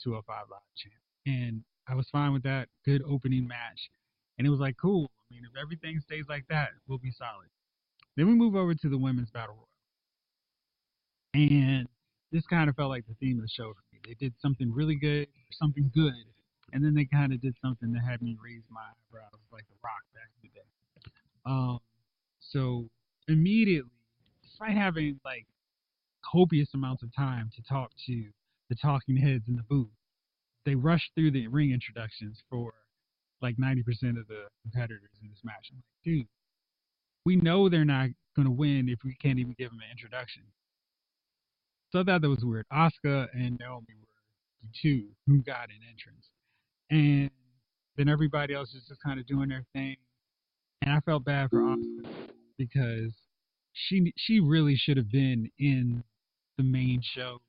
205 Live champ. And I was fine with that. Good opening match, and it was like cool. If everything stays like that, we'll be solid. Then we move over to the women's battle royal, and this kind of felt like the theme of the show for me. They did something really good, something good, and then they kind of did something that had me raise my eyebrows like The Rock back in the day. Um, so immediately, despite having like copious amounts of time to talk to the talking heads in the booth, they rushed through the ring introductions for like 90% of the competitors in this match. I'm like, dude, we know they're not going to win if we can't even give them an introduction. So I thought that was weird. Asuka and Naomi were the two who got an entrance. And then everybody else is just kind of doing their thing. And I felt bad for Asuka because she really should have been in the main show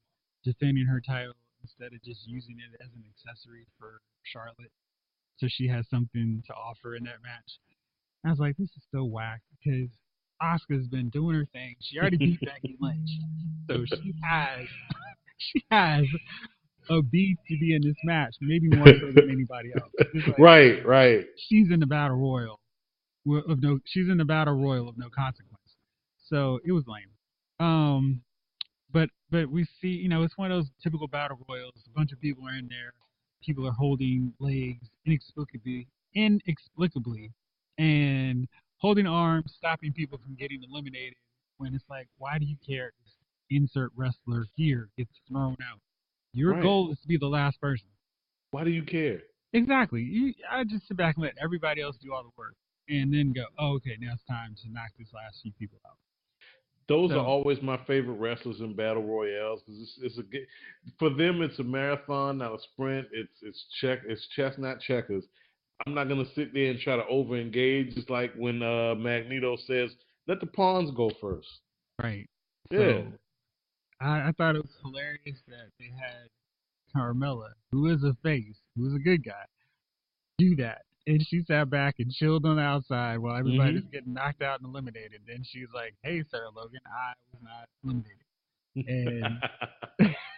defending her title instead of just using it as an accessory for Charlotte. So she has something to offer in that match. I was like, this is so whack because Asuka's been doing her thing. She already beat Becky Lynch, so she has a beat to be in this match, maybe more so than anybody else. It's like Right. Right. she's in the battle royal of no. She's in the battle royal of no consequence. So it was lame. Um, but we see, it's one of those typical battle royals. A bunch of people are in there. People are holding legs inexplicably, and holding arms, stopping people from getting eliminated. When it's like, why do you care if insert wrestler here gets thrown out? Your Right. goal is to be the last person. Why do you care? Exactly. I just sit back and let everybody else do all the work, and then go, oh, okay, now it's time to knock this last few people out. Those are So, always my favorite wrestlers in battle royales because it's a for them. It's a marathon, not a sprint. It's chess, not checkers. I'm not gonna sit there and try to over engage. It's like when Magneto says, "Let the pawns go first." right. Yeah. So I thought it was hilarious that they had Carmella, who is a face, who is a good guy, do that. And she sat back and chilled on the outside while everybody's Hmm. getting knocked out and eliminated. Then she's like, hey, Sarah Logan, I was not eliminated. And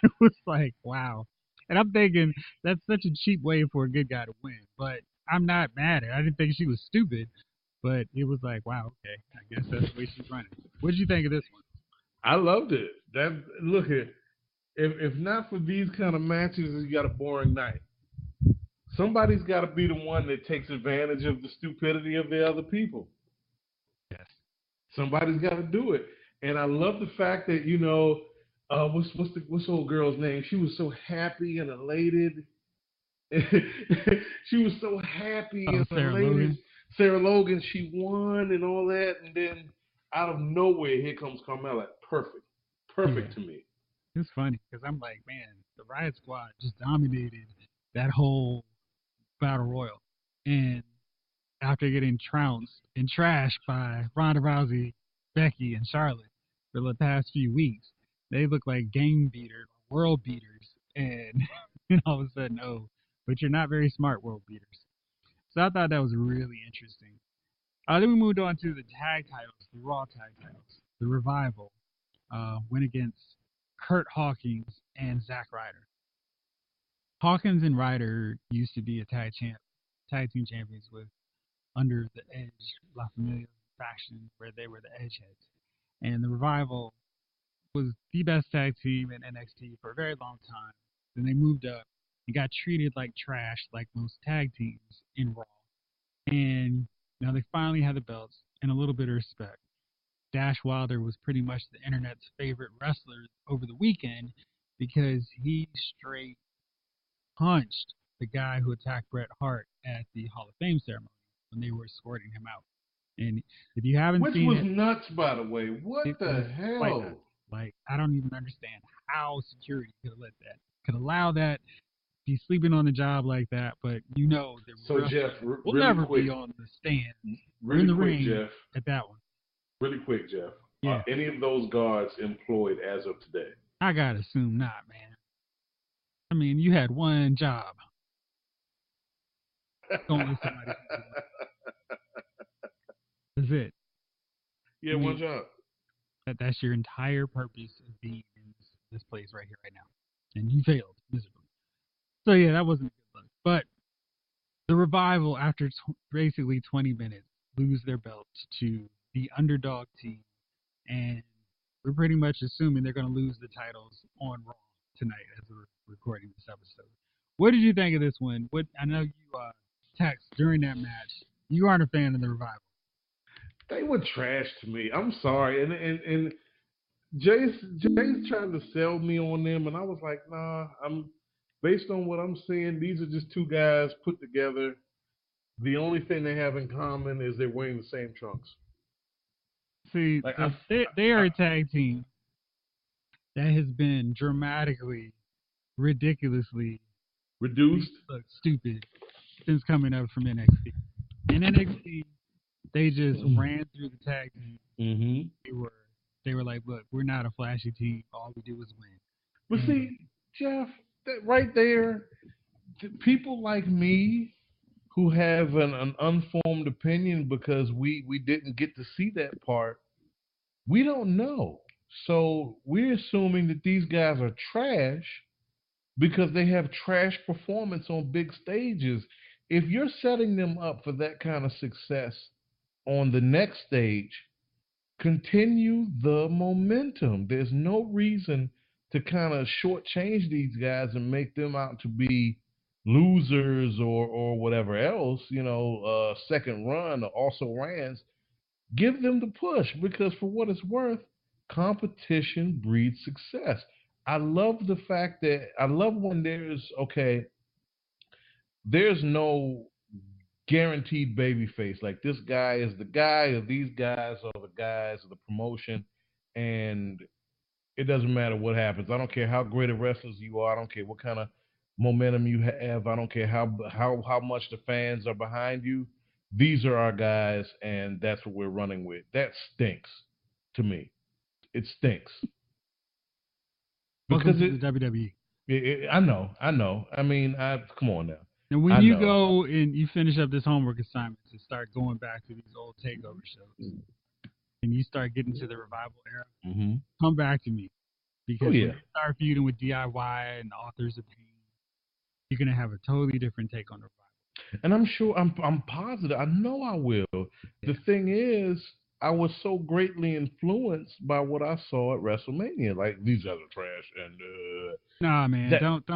it was like, wow. And I'm thinking that's such a cheap way for a good guy to win. But I'm not mad at her. I didn't think she was stupid. But it was like, wow, okay. I guess that's the way she's running. What did you think of this one? I loved it. That look at if not for these kind of matches, you got a boring night. Somebody's got to be the one that takes advantage of the stupidity of the other people. Yes. Somebody's got to do it. And I love the fact that, What's the old girl's name? She was so happy and elated. She was so happy Oh, and Sarah elated. Logan. Sarah Logan, she won and all that, and then out of nowhere, here comes Carmella. Perfect, Yeah, perfect to me. it's funny because I'm like, man, the Riot Squad just dominated that whole battle royal, and after getting trounced and trashed by Ronda Rousey, Becky, and Charlotte for the past few weeks, they look like game beaters, world beaters, and and all of a sudden, oh, but you're not very smart world beaters. So I thought that was really interesting. Then we moved on to the tag titles, the Raw tag titles. The Revival went against Kurt Hawkins and Zack Ryder. Hawkins and Ryder used to be a tag team champions with under the Edge La Familia faction, where they were the Edgeheads. And the Revival was the best tag team in NXT for a very long time. Then they moved up and got treated like trash, like most tag teams in Raw. And now they finally had the belts and a little bit of respect. Dash Wilder was pretty much the internet's favorite wrestler over the weekend because he straight punched the guy who attacked Bret Hart at the Hall of Fame ceremony when they were escorting him out. And if you haven't Which seen was it, nuts, by the way. it What was the quite nuts. hell? Like, I don't even understand how security could allow that, be sleeping on the job like that. But you know, the So wrestler Jeff, will really never quick, be on the stand or in really the quick, ring Jeff, at that one. really quick, Jeff. Yeah, Are any of those guards employed as of today? I gotta assume not, man. I mean, you had one job. Don't let somebody take it. That's it. Yeah, I one mean, job. that's your entire purpose of being in this place right here, right now, and you failed miserably. So yeah, that wasn't a good look. But the Revival, after basically 20 minutes, lose their belts to the underdog team, and we're pretty much assuming they're going to lose the titles on Raw tonight as we're recording this episode. What did you think of this one? What I know you text during that match. You aren't a fan of the Revival. They were trash to me. I'm sorry, and Jay's trying to sell me on them, and I was like, nah. I'm based on what I'm seeing. These are just two guys put together. The only thing they have in common is they're wearing the same trunks. See, Like they are I a tag team that has been dramatically, ridiculously reduced. look stupid since coming up from NXT. In NXT, they just ran through the tag team. Mm-hmm. They were like, look, we're not a flashy team. All we do is win. But And see, Jeff, that right there, people like me who have an unformed opinion because we didn't get to see that part, we don't know. So we're assuming that these guys are trash because they have trash performance on big stages. If you're setting them up for that kind of success on the next stage, continue the momentum. There's no reason to kind of shortchange these guys and make them out to be losers or whatever else, second run or also rans. Give them the push because for what it's worth, competition breeds success. I love the fact that I love when there's no guaranteed baby face. Like this guy is the guy, or these guys are the guys of the promotion, and it doesn't matter what happens. I don't care how great of wrestlers you are. I don't care what kind of momentum you have. I don't care how much the fans are behind you. These are our guys, and that's what we're running with. That stinks to me. It stinks welcome because to the WWE. I know, I know. I mean, come on now. And when I you know. go and you finish up this homework assignment to start going back to these old takeover shows, and you start getting to the Revival era, Hmm. come back to me Oh because when yeah. they start feuding with DIY and the Authors of Pain, you're gonna have a totally different take on the Revival. And I'm sure I'm positive. I know I will. Yeah. The thing is, I was so greatly influenced by what I saw at WrestleMania. Like these guys are trash, and Nah, man, that don't.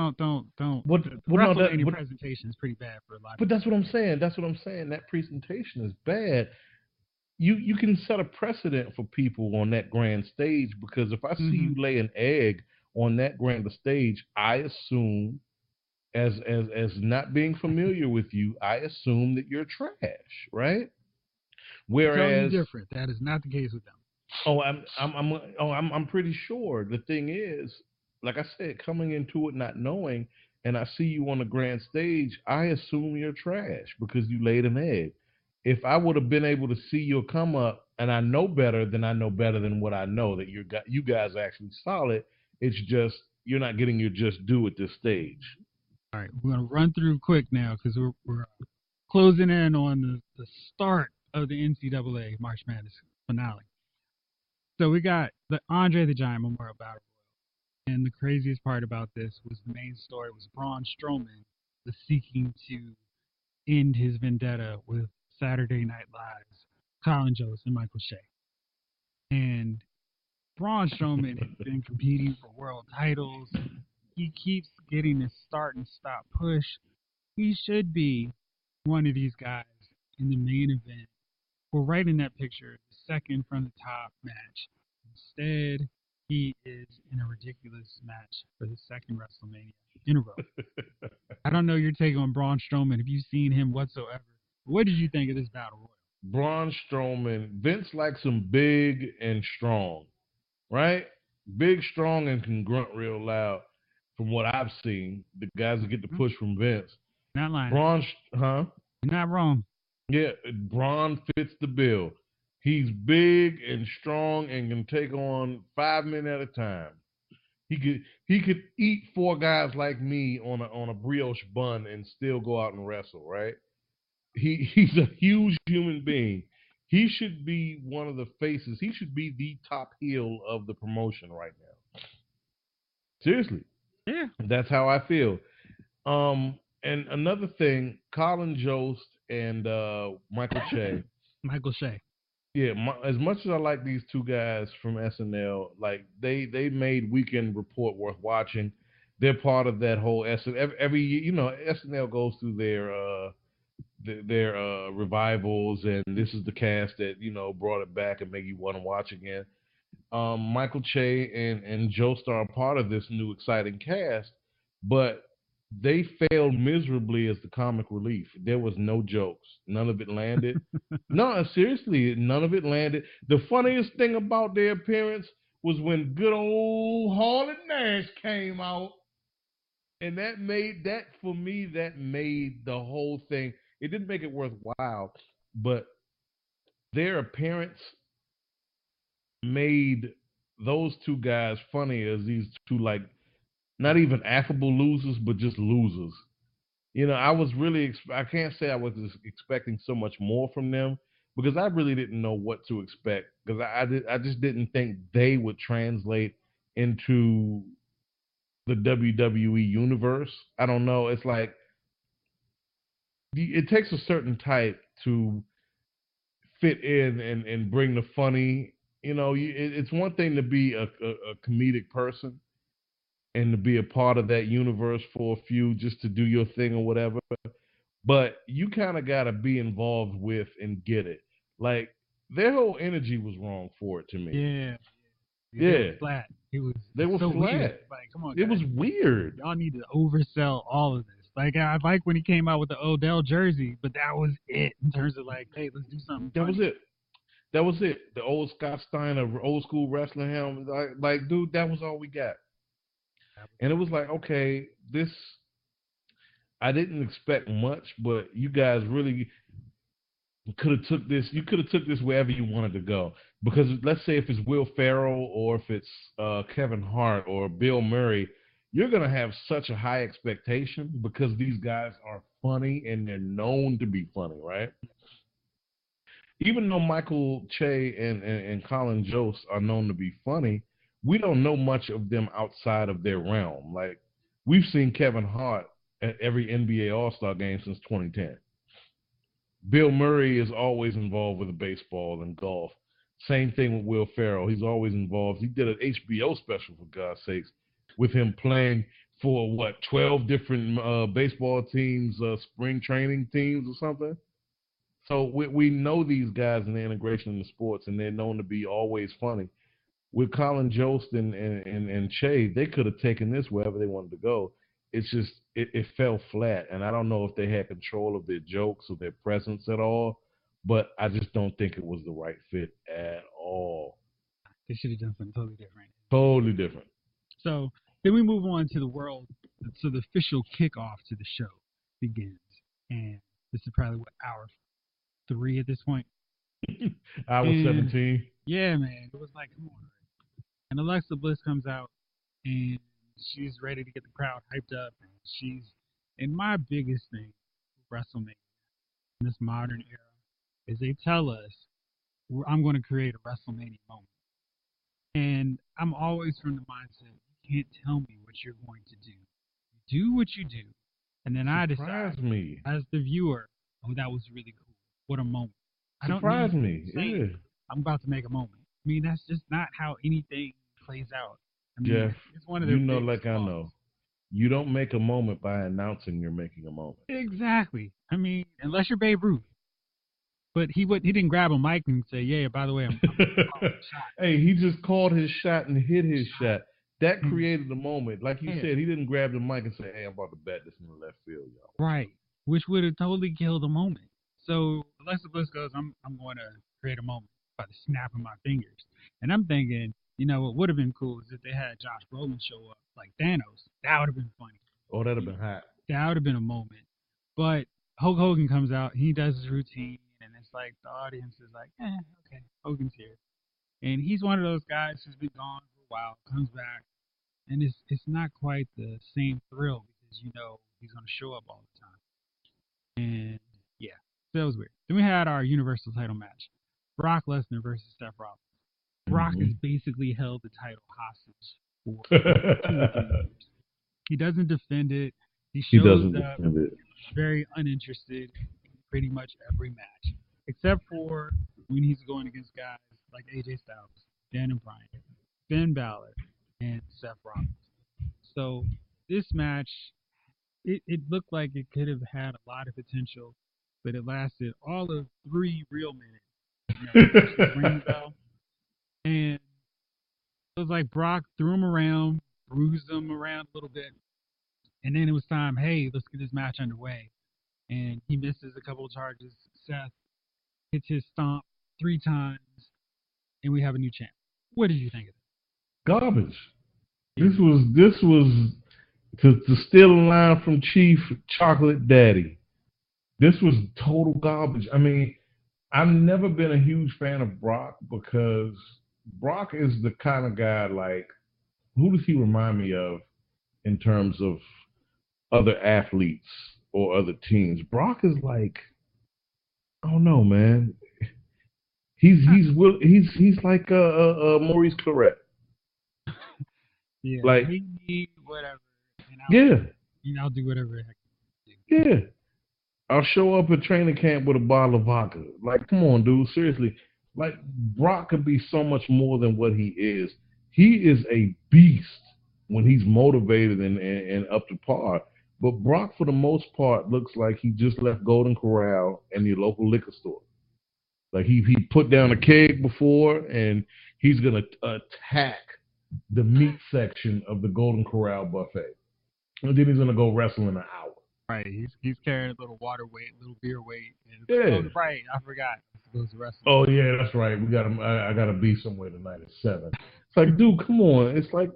what The what no that WrestleMania but presentation is pretty bad for a lot of but people. that's what I'm saying. That's what I'm saying. That presentation is bad. you can set a precedent for people on that grand stage, because if I see Mm-hmm. you lay an egg on that grand stage, I assume, as not being familiar with you, I assume that you're trash, right? I tell you Whereas, different. That is not the case with them. I'm pretty sure. The thing is, like I said, coming into it not knowing, and I see you on the grand stage, I assume you're trash because you laid an egg. If I would have been able to see your come up, and I know better, then I know better than what I know, that you guys are actually solid. It's just you're not getting your just due at this stage. All right, we're gonna run through quick now because we're closing in on the start of the NCAA March Madness finale. So we got the Andre the Giant Memorial Battle Royal, and the craziest part about this was the main story was Braun Strowman was seeking to end his vendetta with Saturday Night Live's Colin Jost and Michael Shea. And Braun Strowman has been competing for world titles. He keeps getting this start and stop push. He should be one of these guys in the main event. We're right in that picture, the second from the top match. Instead, he is in a ridiculous match for the second WrestleMania in a row. I don't know your take on Braun Strowman, if you've seen him whatsoever. What did you think of this battle royal? Braun Strowman, Vince likes him big and strong, right? Big, strong, and can grunt real loud. From what I've seen, the guys that get the push from Vince. Not lying. Braun, huh? You're not wrong. Yeah, Braun fits the bill. He's big and strong and can take on 5 men at a time. He could eat four guys like me on a brioche bun and still go out and wrestle, right? He's a huge human being. He should be one of the faces. He should be the top heel of the promotion right now. Seriously, Yeah. that's how I feel. And another thing, Colin Jost and Michael Che. Michael Shea. Yeah, as much as I like these two guys from SNL, like they made Weekend Report worth watching. They're part of that whole SNL. Every you know SNL goes through their revivals, and this is the cast that brought it back and make you want to watch again. Michael Che and Joe Star are part of this new exciting cast, but they failed miserably as the comic relief. There was no jokes. None of it landed. No, seriously, none of it landed. The funniest thing about their appearance was when good old Hall and Nash came out, and that for me, that made the whole thing. It didn't make it worthwhile, but their appearance made those two guys funny as these two, like, not even affable losers, but just losers. I was really, I can't say I was expecting so much more from them, because I really didn't know what to expect, because I just didn't think they would translate into the WWE universe. I don't know. It's like it takes a certain type to fit in and bring the funny. It's one thing to be a comedic person and to be a part of that universe for a few, just to do your thing or whatever. But you kind of got to be involved with and get it. Like, their whole energy was wrong for it to me. Yeah. They Yeah, were flat. It was they were so weird. flat. Like, come on, It guys. was weird. Y'all need to oversell all of this. Like, I like when he came out with the Odell jersey, but that was it in terms of like, hey, let's do something That was funny. it. That was it. The old Scott Steiner old school wrestling helmet. Like, dude, that was all we got. And it was like, okay, this, I didn't expect much, but you guys really could have took this. You could have took this wherever you wanted to go. Because let's say if it's Will Ferrell or if it's Kevin Hart or Bill Murray, you're gonna have such a high expectation because these guys are funny and they're known to be funny, right? Even though Michael Che and Colin Jost are known to be funny, we don't know much of them outside of their realm. Like, we've seen Kevin Hart at every NBA All Star game since 2010. Bill Murray is always involved with baseball and golf. Same thing with Will Ferrell. He's always involved. He did an HBO special, for God's sakes, with him playing for 12 different baseball teams, spring training teams or something. So we know these guys and their integration in the sports, and they're known to be always funny. With Colin Jost and Che, they could have taken this wherever they wanted to go. It's just it fell flat, and I don't know if they had control of their jokes or their presence at all. But I just don't think it was the right fit at all. They should have done something totally different. Totally different. So then we move on to the world. So the official kickoff to the show begins, and this is probably what, hour 3 at this point. I was 17. Yeah, man, it was like, come on. And Alexa Bliss comes out, and she's ready to get the crowd hyped up. And my biggest thing with WrestleMania in this modern era is they tell us, I'm going to create a WrestleMania moment. And I'm always from the mindset, you can't tell me what you're going to do. You do what you do. And then I decide, as the viewer, oh, that was really cool. What a moment. Surprise me. Yeah. I'm about to make a moment. I mean, that's just not how anything plays out. I mean, Jeff, it's one of their like flaws. I know. You don't make a moment by announcing you're making a moment. Exactly. I mean, unless you're Babe Ruth. But he didn't grab a mic and say, yeah, by the way, I'm Hey, he just called his shot and hit his shot. That created the moment. Like you said, he didn't grab the mic and say, hey, I'm about to bet this in the left field, y'all. Right. Which would have totally killed the moment. So Alexa Bliss goes, I'm going to create a moment by the snap of my fingers. And I'm thinking, what would have been cool is if they had Josh Brolin show up like Thanos. That would have been funny. Oh, that would have been hot. That would have been a moment. But Hulk Hogan comes out, he does his routine, and it's like the audience is like, okay, Hogan's here. And he's one of those guys who's been gone for a while, comes back, and it's not quite the same thrill because he's going to show up all the time. And yeah, that was weird. Then we had our Universal title match. Brock Lesnar versus Seth Rollins. Brock has basically held the title hostage for 2 or 3 years. He doesn't defend it. He shows up very uninterested in pretty much every match, except for when he's going against guys like AJ Styles, Dan Bryan, Finn Balor, and Seth Rollins. So this match, it looked like it could have had a lot of potential, but it lasted all of 3 real minutes. And it was like Brock threw him around, bruised him around a little bit, and then it was time, hey, let's get this match underway. And he misses a couple of charges. Seth hits his stomp 3 times, and we have a new champ. What did you think of it? Garbage. This was to steal a line from Chief Chocolate Daddy. This was total garbage. I mean, I've never been a huge fan of Brock because Brock is the kind of guy like, who does he remind me of in terms of other athletes or other teams? Brock is like, I don't know, man. He's like Maurice Claret. Yeah, like we need whatever. And I'll do whatever the heck. Yeah. I'll show up at training camp with a bottle of vodka. Like, come on, dude. Seriously. Like, Brock could be so much more than what he is. He is a beast when he's motivated and up to par. But Brock, for the most part, looks like he just left Golden Corral and your local liquor store. Like, he put down a keg before, and he's going to attack the meat section of the Golden Corral buffet. And then he's going to go wrestle in an hour. Right, he's carrying a little water weight, a little beer weight. And right, I forgot. He goes to wrestle. Oh yeah, that's right. We got him. I got to be somewhere tonight at 7. It's like, dude, come on. It's like,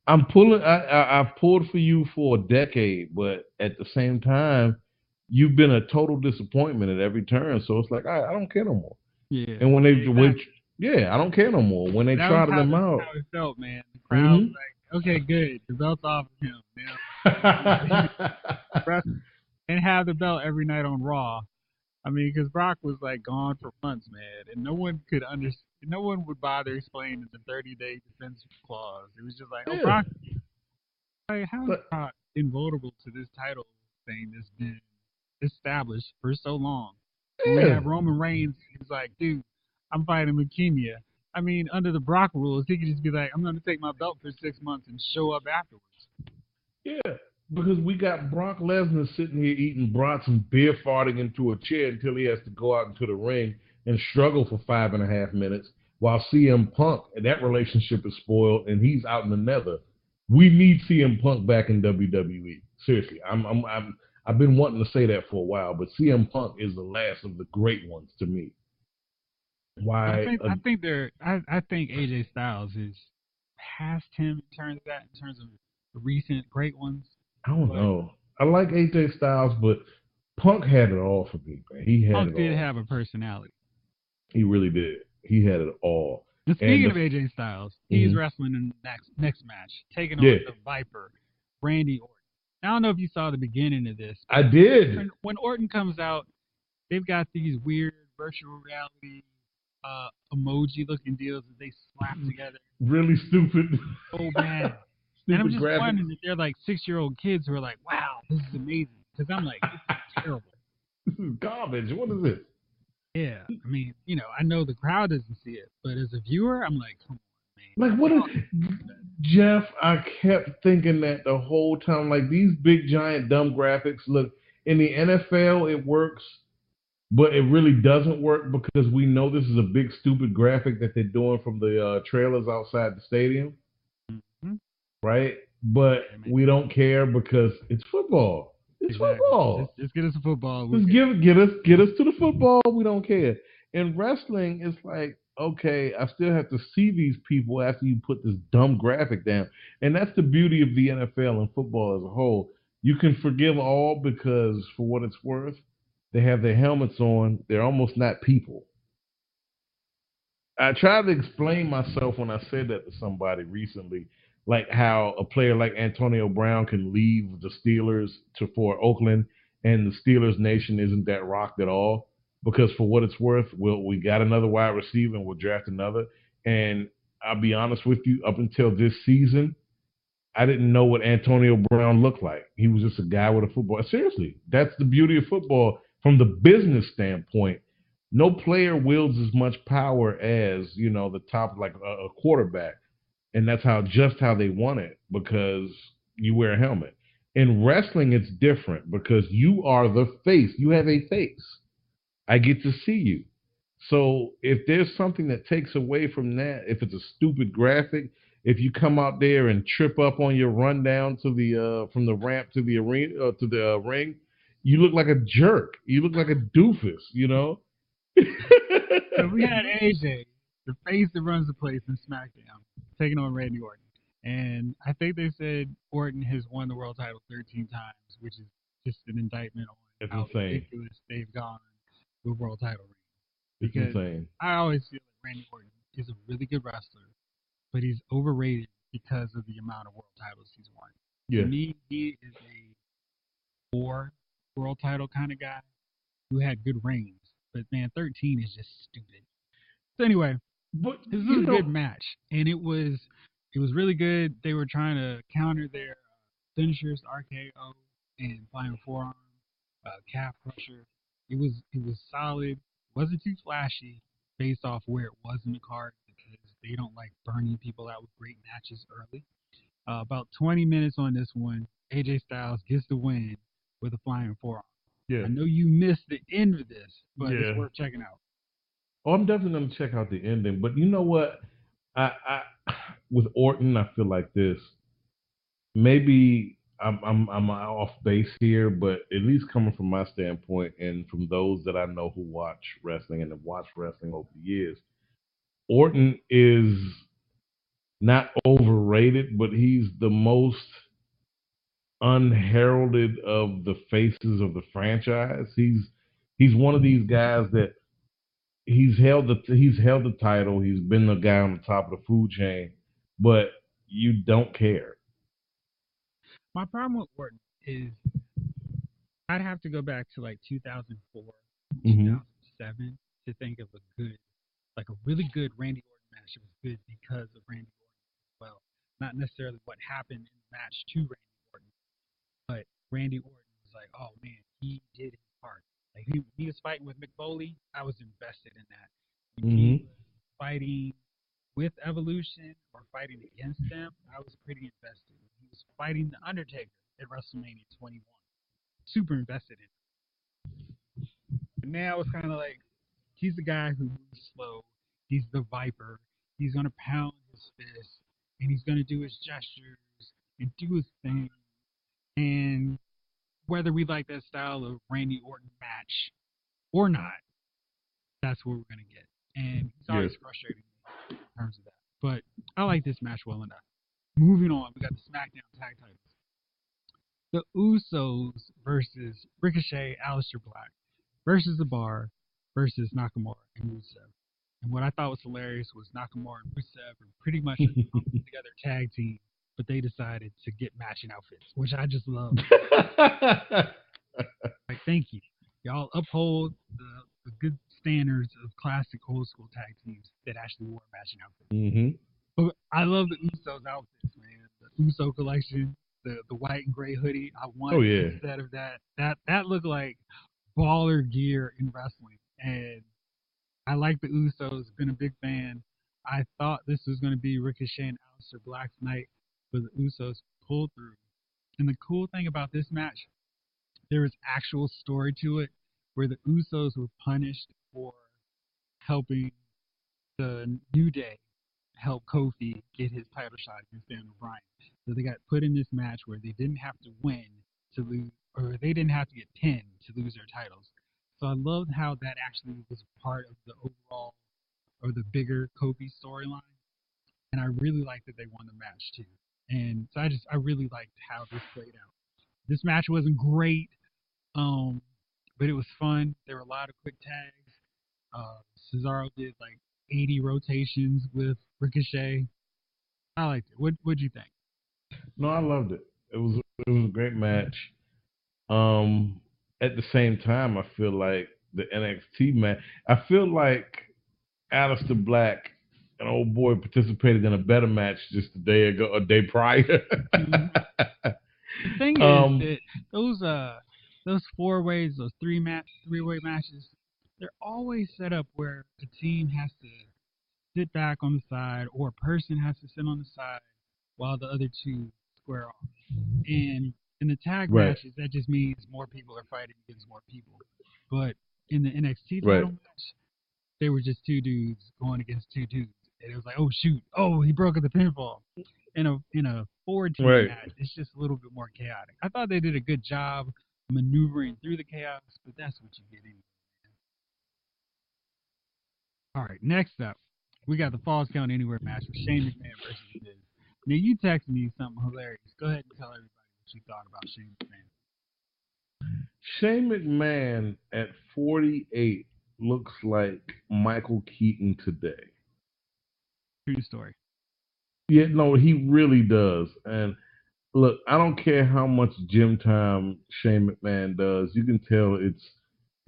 I'm pulling. I've pulled for you for a decade, but at the same time, you've been a total disappointment at every turn. So it's like, I don't care no more. Yeah. And when I don't care no more. When they trotted him out, that's how it felt, man. The crowd was like, okay, good. The belt's off of him. And have the belt every night on Raw. I mean, because Brock was like gone for months, man, and no one could understand. No one would bother explaining the 30-day defense clause. It was just like, oh, Brock, like, how is Brock invulnerable to this title thing that's been established for so long? When we have Roman Reigns, he's like, dude, I'm fighting leukemia. I mean, under the Brock rules, he could just be like, I'm going to take my belt for 6 months and show up afterwards. Yeah. Because we got Brock Lesnar sitting here eating brats and beer farting into a chair until he has to go out into the ring and struggle for 5.5 minutes, while CM Punk and that relationship is spoiled and he's out in the nether. We need CM Punk back in WWE. Seriously, I've been wanting to say that for a while, but CM Punk is the last of the great ones to me. Why? I think AJ Styles is past him in terms of recent great ones. I don't But know. I like AJ Styles, but Punk had it all for me, man. He had Punk it did all. have a personality. He really did. He had it all. And And speaking of AJ Styles, he's mhm. wrestling in the next match, taking Yeah, on the Viper, Randy Orton. I don't know if you saw the beginning of this, I but did. when Orton comes out, they've got these weird virtual reality emoji looking deals that they slap together Really stupid. so bad. And I'm Stupid just graphics. wondering if they're like 6-year-old kids who are like, wow, this is amazing. Because I'm like, this is terrible. This is garbage. What is this? Yeah. I mean, I know the crowd doesn't see it, but as a viewer, I'm like, come on, Like what man. is Jeff? I kept thinking that the whole time. Like these big giant dumb graphics. Look, in the NFL it works, but it really doesn't work because we know this is a big stupid graphic that they're doing from the trailers outside the stadium, Mm-hmm. right? But Yeah, man. we don't care because it's football. It's Exactly. football. Just get us a football. We're Just good. get us to the football. We don't care. In wrestling, it's like okay, I still have to see these people after you put this dumb graphic down, and that's the beauty of the NFL and football as a whole. You can forgive all because, for what it's worth, they have their helmets on. They're almost not people. I tried to explain myself when I said that to somebody recently, like how a player like Antonio Brown can leave the Steelers to for Oakland, and the Steelers nation isn't that rocked at all. Because for what it's worth, we got another wide receiver and we'll draft another. And I'll be honest with you, up until this season, I didn't know what Antonio Brown looked like. He was just a guy with a football. Seriously, that's the beauty of football from the business standpoint. No player wields as much power as the top, like a quarterback, and that's how they want it because you wear a helmet. In wrestling, it's different because you are the face. You have a face. I get to see you. So if there's something that takes away from that, if it's a stupid graphic, if you come out there and trip up on your run down to the from the ramp to the arena to the ring, you look like a jerk. You look like a doofus. So we had AJ, the face that runs the place in SmackDown, taking on Randy Orton. And I think they said Orton has won the world title 13 times, which is just an indictment on It's how insane. ridiculous they've gone with world title reigns. It's Because insane. I always feel like Randy Orton is a really good wrestler, but he's overrated because of the amount of world titles he's won. To Yeah. me, he is a 4 world title kind of guy who had good reigns. But man, 13 is just stupid. So anyway, But this was a good match, and it was really good. They were trying to counter their finishers, RKO and flying forearm, calf crusher. It was solid. Wasn't too flashy based off where it was in the card because they don't like burning people out with great matches early. About 20 minutes on this one, AJ Styles gets the win with a flying forearm. yeah. I know you missed the end of this, but it's Yeah. worth checking out. Oh, I'm definitely gonna check out the ending. But you know what? I with Orton, I feel like this. Maybe I'm off base here, but at least coming from my standpoint and from those that I know who watch wrestling and have watched wrestling over the years, Orton is not overrated, but he's the most unheralded of the faces of the franchise. He's one of these guys that he's held the title. He's been the guy on the top of the food chain, but you don't care. My problem with Orton is I'd have to go back to like 2004, Mm-hmm. 2007 to think of like a really good Randy Orton match. It was good because of Randy Orton as well. Not necessarily what happened in the match to Randy Orton, but Randy Orton was like, oh man, he did his part. Like he was fighting with Mick Foley. I was invested in that. When he Mm-hmm. was fighting with Evolution or fighting against them, I was pretty invested. When he was fighting the Undertaker, at WrestleMania 21. Super invested in him. But now it's kind of like he's the guy who moves slow. He's the Viper. He's gonna pound his fist and he's gonna do his gestures and do his thing. And whether we like that style of Randy Orton match or not, that's what we're gonna get. And it's always frustrating in terms of that. But I like this match well enough. Moving on, we got the SmackDown tag titles. The Usos versus Ricochet, Alestair Black versus The Bar versus Nakamura and Rusev. And what I thought was hilarious was Nakamura and Rusev were pretty much a together tag team, but they decided to get matching outfits, which I just love. Like, thank you. Y'all uphold the good standards of classic old school tag teams that actually wore matching outfits. Mm-hmm. But I love the Usos outfits, man. The Uso collection, the white and gray hoodie. I want instead of that. That looked like baller gear in wrestling. And I like the Usos. Been a big fan. I thought this was going to be Ricochet and Aleister Black's night, but the Usos pulled through. And the cool thing about this match, there was actual story to it, where the Usos were punished for helping the New Day help Kofi get his title shot against Daniel Bryan. So they got put in this match where they didn't have to win to lose, or they didn't have to get pinned to lose their titles. So I loved how that actually was part of the overall or the bigger Kofi storyline. And I really liked that they won the match too. And so I really liked how this played out. This match wasn't great, but it was fun. There were a lot of quick tags. Cesaro did like 80 rotations with Ricochet. I liked it. What'd you think? No, I loved it. It was a great match. At the same time, I feel like the NXT match. I feel like Aleister Black, an old boy, participated in a better match just a day prior. The thing is that those 4-ways, those three-way matches, they're always set up where a team has to sit back on the side or a person has to sit on the side while the other two square off. And in the tag matches, that just means more people are fighting against more people. But in the NXT title match, they were just two dudes going against two dudes. And it was like, oh, shoot. Oh, he broke at the pinfall. In a 4-team match, it's just a little bit more chaotic. I thought they did a good job maneuvering through the chaos, but that's what you get anyway. All right, next up, we got the Falls Count Anywhere match with Shane McMahon versus Miz. Now, you texted me something hilarious. Go ahead and tell everybody what you thought about Shane McMahon. Shane McMahon at 48 looks like Michael Keaton today. True story. Yeah, no, he really does. And look, I don't care how much gym time Shane McMahon does. You can tell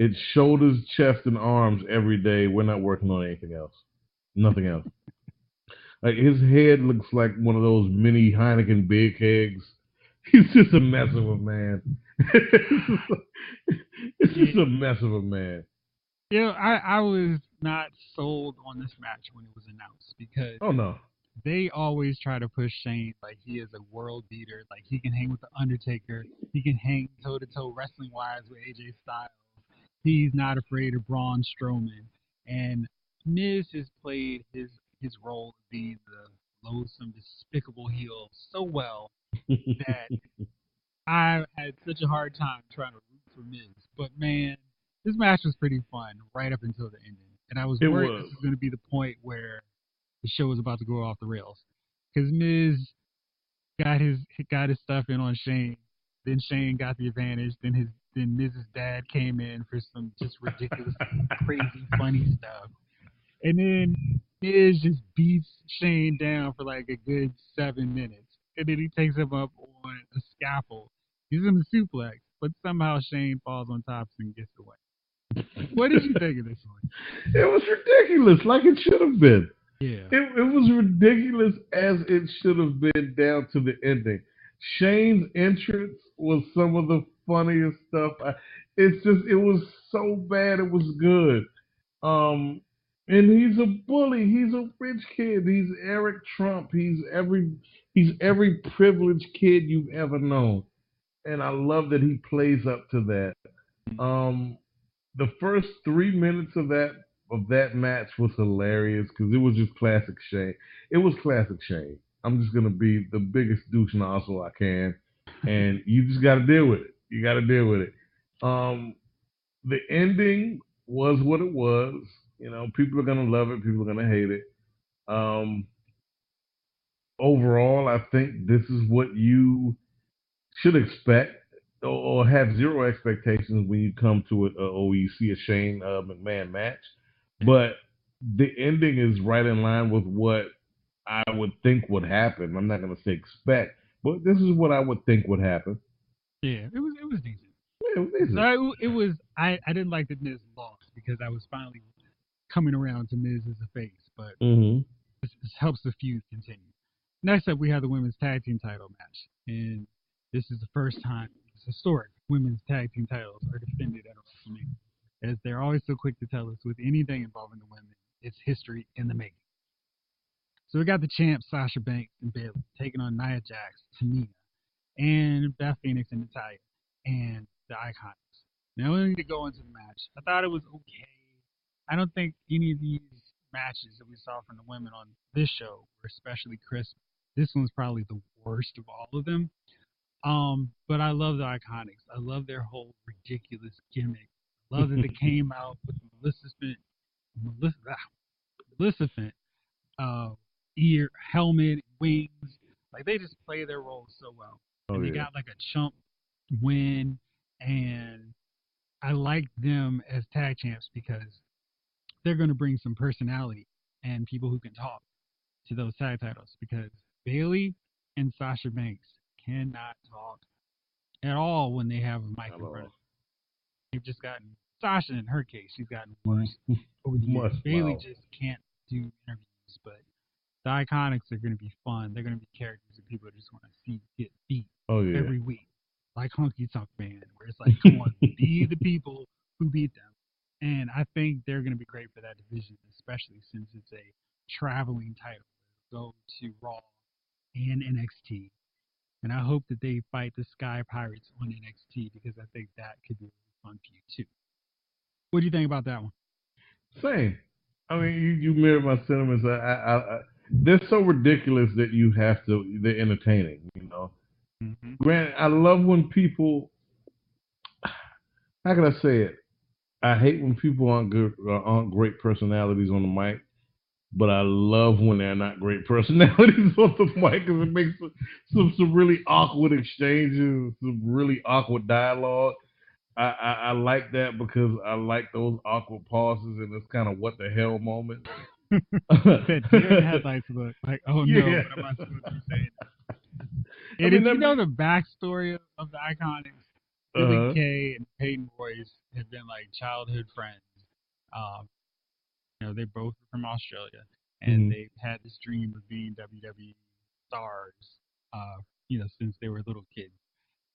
it's shoulders, chest, and arms every day. We're not working on anything else. Nothing else. Like, his head looks like one of those mini Heineken big kegs. He's just a mess of a man. It's just a mess of a man. Yeah, I was not sold on this match when it was announced because they always try to push Shane like he is a world beater, like he can hang with the Undertaker, he can hang toe to toe wrestling wise with AJ Styles. He's not afraid of Braun Strowman, and Miz has played his role to be the loathsome, despicable heel so well that I had such a hard time trying to root for Miz. But man, this match was pretty fun right up until the ending, and I was worried this was going to be the point where the show was about to go off the rails because Miz got his stuff in on Shane. Then Shane got the advantage. Then Miz's dad came in for some just ridiculous, crazy, funny stuff. And then Miz just beats Shane down for like a good 7 minutes. And then he takes him up on a scaffold. He's in the suplex, but somehow Shane falls on top and gets away. What did you think of this one? It was ridiculous, like it should have been. Yeah. It was ridiculous as it should have been down to the ending. Shane's entrance was some of the funniest stuff. It was so bad it was good. And he's a bully. He's a rich kid. He's Eric Trump. He's every privileged kid you've ever known. and I love that he plays up to that. Um, the first 3 minutes of that match was hilarious because it was just classic Shane. It was classic Shane. I'm just gonna be the biggest douche nozzle I can, and you just got to deal with it. You got to deal with it. Um, the ending was what it was. You know, people are gonna love it. People are gonna hate it. Um, overall, I think this is what you should expect or have zero expectations when you come to it or you see a Shane McMahon match. But the ending is right in line with what I would think would happen. I'm not going to say expect, but this is what I would think would happen. Yeah, it was decent. Yeah, it was. So it was. I didn't like that Miz lost because I was finally coming around to Miz as a face, but Mm-hmm. this helps the feud continue. Next up, we have the women's tag team title match, and this is the first time it's historic women's tag team titles are defended at WrestleMania, as they're always so quick to tell us with anything involving the women, it's history in the making. So we got the champs Sasha Banks and Bayley taking on Nia Jax, Tamina, and Beth Phoenix and Natalya, and the Iconics. Now we need to go into the match. I thought it was okay. I don't think any of these matches that we saw from the women on this show were especially crisp. This one's probably the worst of all of them. But I love the Iconics. I love their whole ridiculous gimmick. I love that they came out with Maleficent, uh, ear, helmet, wings. Like they just play their roles so well. Oh And they yeah. got like a chump win, and I like them as tag champs because they're going to bring some personality and people who can talk to those tag titles because Bayley and Sasha Banks cannot talk at all when they have a mic in front of them. They've just gotten Sasha, in her case, she's gotten worse over the years. Bayley just can't do interviews, but the Iconics are going to be fun. They're going to be characters that people just want to see get beat every week, like Honky Tonk Man, where it's like, come on, be the people who beat them. And I think they're going to be great for that division, especially since it's a traveling title. Go to Raw and NXT. And I hope that they fight the Sky Pirates on NXT because I think that could be a really fun feud too. What do you think about that one? Same. I mean, you mirror my sentiments. They're so ridiculous that you have to. They're entertaining. You know. Mm-hmm. Granted, I love when people. How can I say it? I hate when people aren't great personalities on the mic, but I love when they're not great personalities on the mic because it makes some really awkward exchanges, some really awkward dialogue. I like that because I like those awkward pauses and this kind of what the hell moment. That deer in headlights look like, oh no, Yeah. what am I supposed to be saying? I And mean, if you know the backstory of the Iconics, Billy uh-huh. Kay and Peyton Royce have been like childhood friends. Um, they're both from Australia, and Mhm. they've had this dream of being WWE stars, since they were little kids.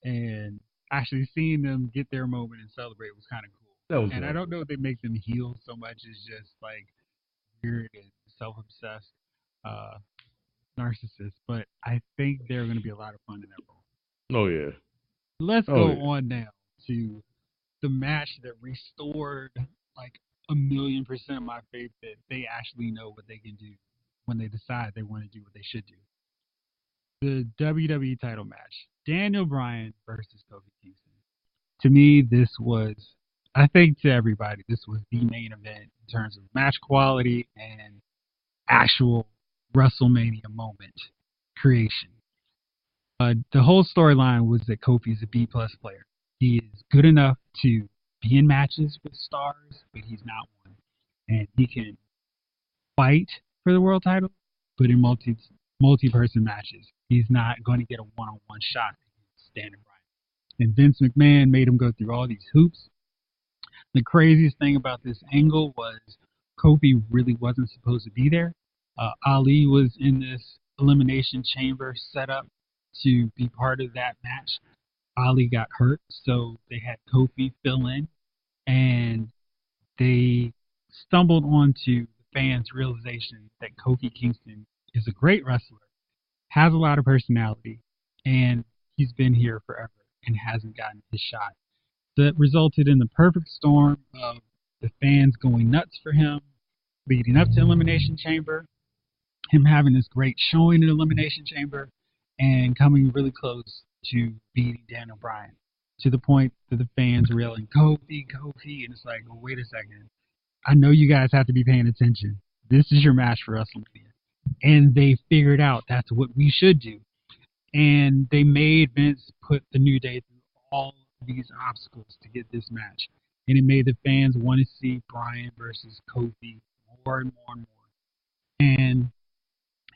And actually seeing them get their moment and celebrate was kind of cool. That was And I nice. don't know if they make them heal so much as just like weird and self-obsessed uh, narcissists, but I think they're going to be a lot of fun in that role. Oh yeah. Let's Oh go yeah. on now to the match that restored like 1,000,000% of my faith that they actually know what they can do when they decide they want to do what they should do. The WWE title match, Daniel Bryan versus Kofi Kingston. To me, I think to everybody, this was the main event in terms of match quality and actual WrestleMania moment creation. The whole storyline was that Kofi is a B plus player. He is good enough to be in matches with stars, but he's not one. And he can fight for the world title, but in multi-person matches, he's not going to get a one-on-one shot against Daniel Bryan. And Vince McMahon made him go through all these hoops. The craziest thing about this angle was Kofi really wasn't supposed to be there. Ali was in this elimination chamber set up to be part of that match. Ali got hurt, so they had Kofi fill in, and they stumbled onto the fans' realization that Kofi Kingston is a great wrestler, has a lot of personality, and he's been here forever. and hasn't gotten his shot. That resulted in the perfect storm of the fans going nuts for him, leading up to Elimination Chamber, him having this great showing in Elimination Chamber, and coming really close to beating Daniel Bryan to the point that the fans are yelling, Kofi, Kofi, and it's like, well, wait a second. I know you guys have to be paying attention. This is your match for WrestleMania. And they figured out that's what we should do. And they made Vince put the New Day through all these obstacles to get this match. And it made the fans want to see Bryan versus Kofi more and more and more. And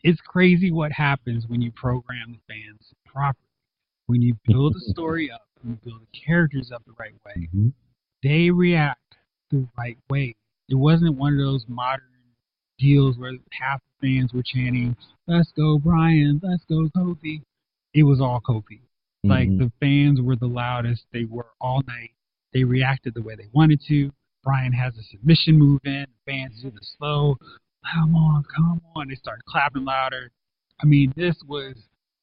it's crazy what happens when you program the fans properly. When you build a story up, when you build the characters up the right way, they react the right way. It wasn't one of those modern deals where half the fans were chanting, let's go Bryan, let's go Kofi. It was all Kofi. Like, the fans were the loudest. They were all night. They reacted the way they wanted to. Bryan has a submission move in. The fans do the slow, come on, come on. They started clapping louder. I mean, this was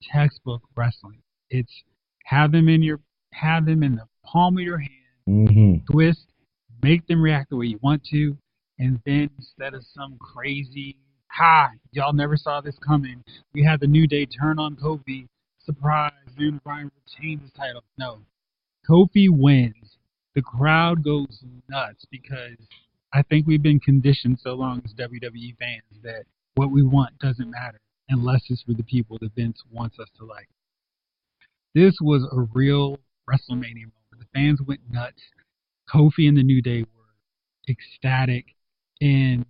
textbook wrestling. It's have them in the palm of your hand, twist, make them react the way you want to, and then instead of some crazy, y'all never saw this coming, we had the New Day turn on Kofi, surprise, then Bryan retains his title. No. Kofi wins. The crowd goes nuts because I think we've been conditioned so long as WWE fans that what we want doesn't matter unless it's for the people that Vince wants us to like. This was a real WrestleMania moment. The fans went nuts. Kofi and the New Day were ecstatic, and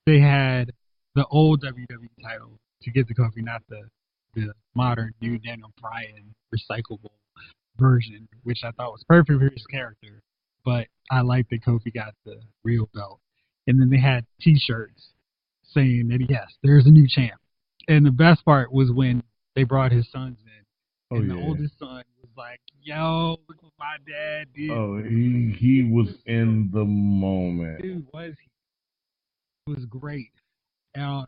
they had the old WWE title to give to Kofi, not the modern new Daniel Bryan recyclable version, which I thought was perfect for his character. But I like that Kofi got the real belt. And then they had T-shirts saying that, yes, there's a new champ. And the best part was when they brought his sons in. And the oldest son was like, yo, look what my dad did. Oh, he was in the moment. Dude, was he? It was great. And on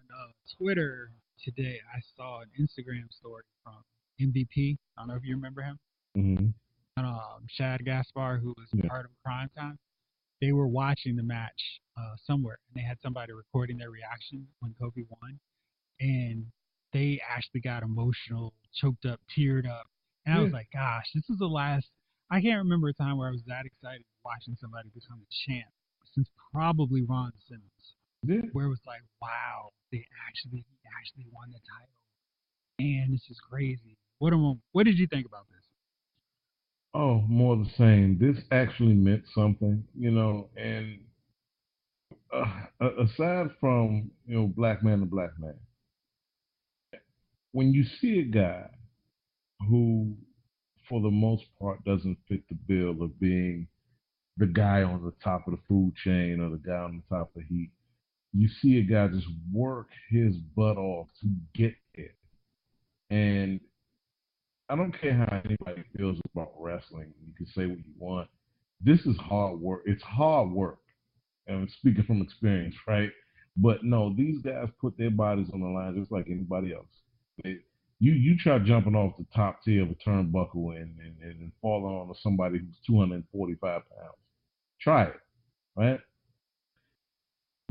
Twitter today, I saw an Instagram story from MVP. I don't know if you remember him. And Shad Gaspar, who was part of Crime Time. They were watching the match somewhere, and they had somebody recording their reaction when Kofi won. And they actually got emotional, choked up, teared up. And I was like, gosh, this is the last. I can't remember a time where I was that excited watching somebody become a champ since probably Ron Simmons, where it was like, wow, he actually won the title. And this is crazy. What did you think about this? Oh, more the same. This actually meant something, and aside from, black man to black man, when you see a guy who, for the most part, doesn't fit the bill of being the guy on the top of the food chain or the guy on the top of the heat, you see a guy just work his butt off to get it. And I don't care how anybody feels about wrestling. You can say what you want. This is hard work. It's hard work. And I'm speaking from experience, right? But no, these guys put their bodies on the line just like anybody else. You try jumping off the top tier of a turnbuckle and falling on somebody who's 245 pounds. Try it, right?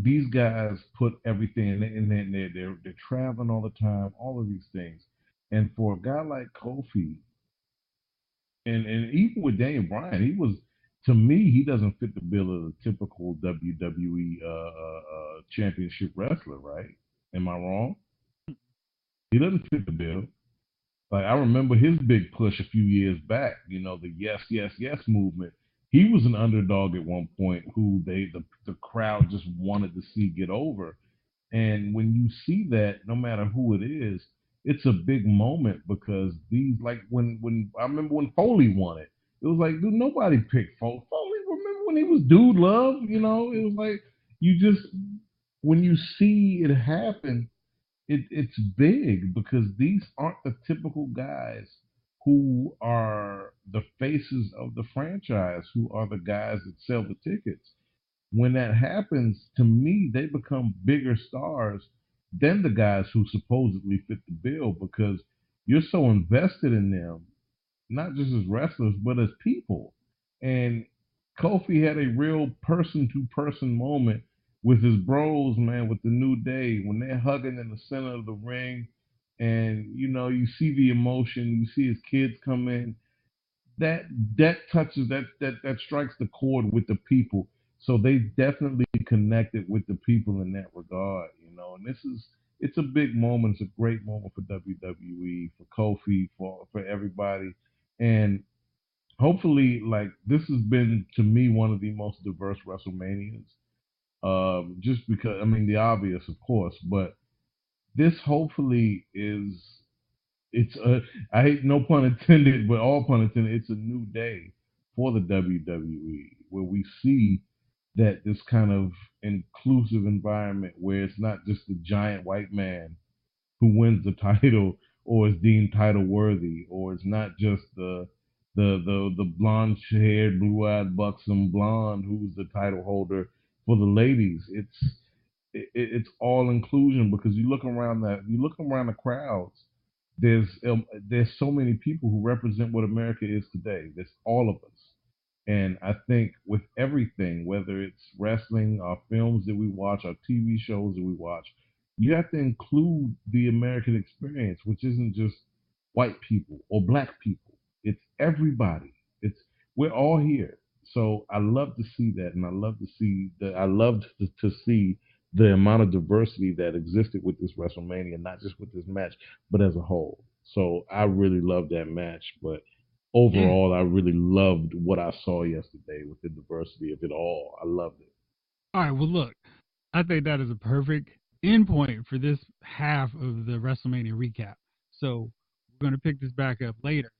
These guys put everything in, and they're traveling all the time, all of these things. And for a guy like Kofi, and even with Daniel Bryan, to me, he doesn't fit the bill of the typical WWE championship wrestler, right? Am I wrong? He doesn't fit the bill. Like, I remember his big push a few years back, the yes, yes, yes movement. He was an underdog at one point who the crowd just wanted to see get over. And when you see that, no matter who it is, it's a big moment because like when I remember when Foley won it, it was like, dude, nobody picked Foley. Foley, remember when he was Dude Love? It was like when you see it happen, it's big because these aren't the typical guys who are the faces of the franchise, who are the guys that sell the tickets. When that happens, to me, they become bigger stars than the guys who supposedly fit the bill because you're so invested in them not just as wrestlers, but as people. And Kofi had a real person to person moment with his bros, man, with the New Day when they're hugging in the center of the ring, and you see the emotion, you see his kids come in. That touches that strikes the chord with the people. So they definitely connected with the people in that regard, And it's a big moment. It's a great moment for WWE, for Kofi, for everybody, and hopefully, like this has been to me one of the most diverse WrestleManias. Just because, I mean, the obvious, of course, but this hopefully is it's a I hate no pun intended, but all pun intended. It's a new day for the WWE where we see that this kind of inclusive environment where it's not just the giant white man who wins the title or is deemed title worthy, or it's not just the blonde haired, blue eyed, buxom blonde who's the title holder for the ladies. It's all inclusion because you look around the crowds. There's so many people who represent what America is today. There's all of us, and I think with everything, whether it's wrestling, our films that we watch, our TV shows that we watch, you have to include the American experience, which isn't just white people or black people. It's everybody. It's We're all here. So I love to see that, and I love to see that. I love to see the amount of diversity that existed with this WrestleMania, not just with this match, but as a whole. So I really loved that match, but Yeah. overall, I really loved what I saw yesterday with the diversity of it all. I loved it. All right. Well, look, I think that is a perfect endpoint for this half of the WrestleMania recap. So we're going to pick this back up later,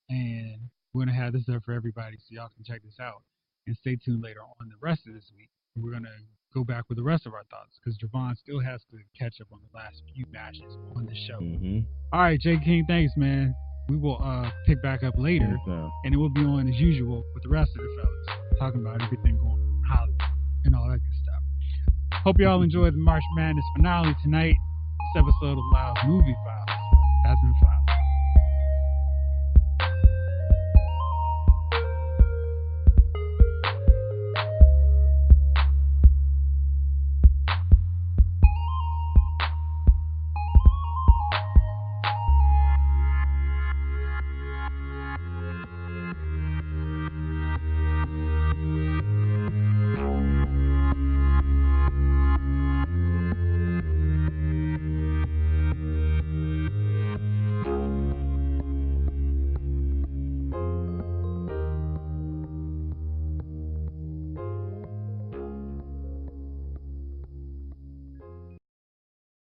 and we're going to have this up for everybody so y'all can check this out. And stay tuned later on the rest of this week. We're going to go back with the rest of our thoughts because Jovon still has to catch up on the last few matches on the show. All right, Jay King, thanks, man. We will pick back up later, and it will be on as usual with the rest of the fellas, talking about everything going on in Hollywood and all that good stuff. Hope y'all enjoyed the March Madness finale tonight. This episode of Lyle's Movie Files has been filed.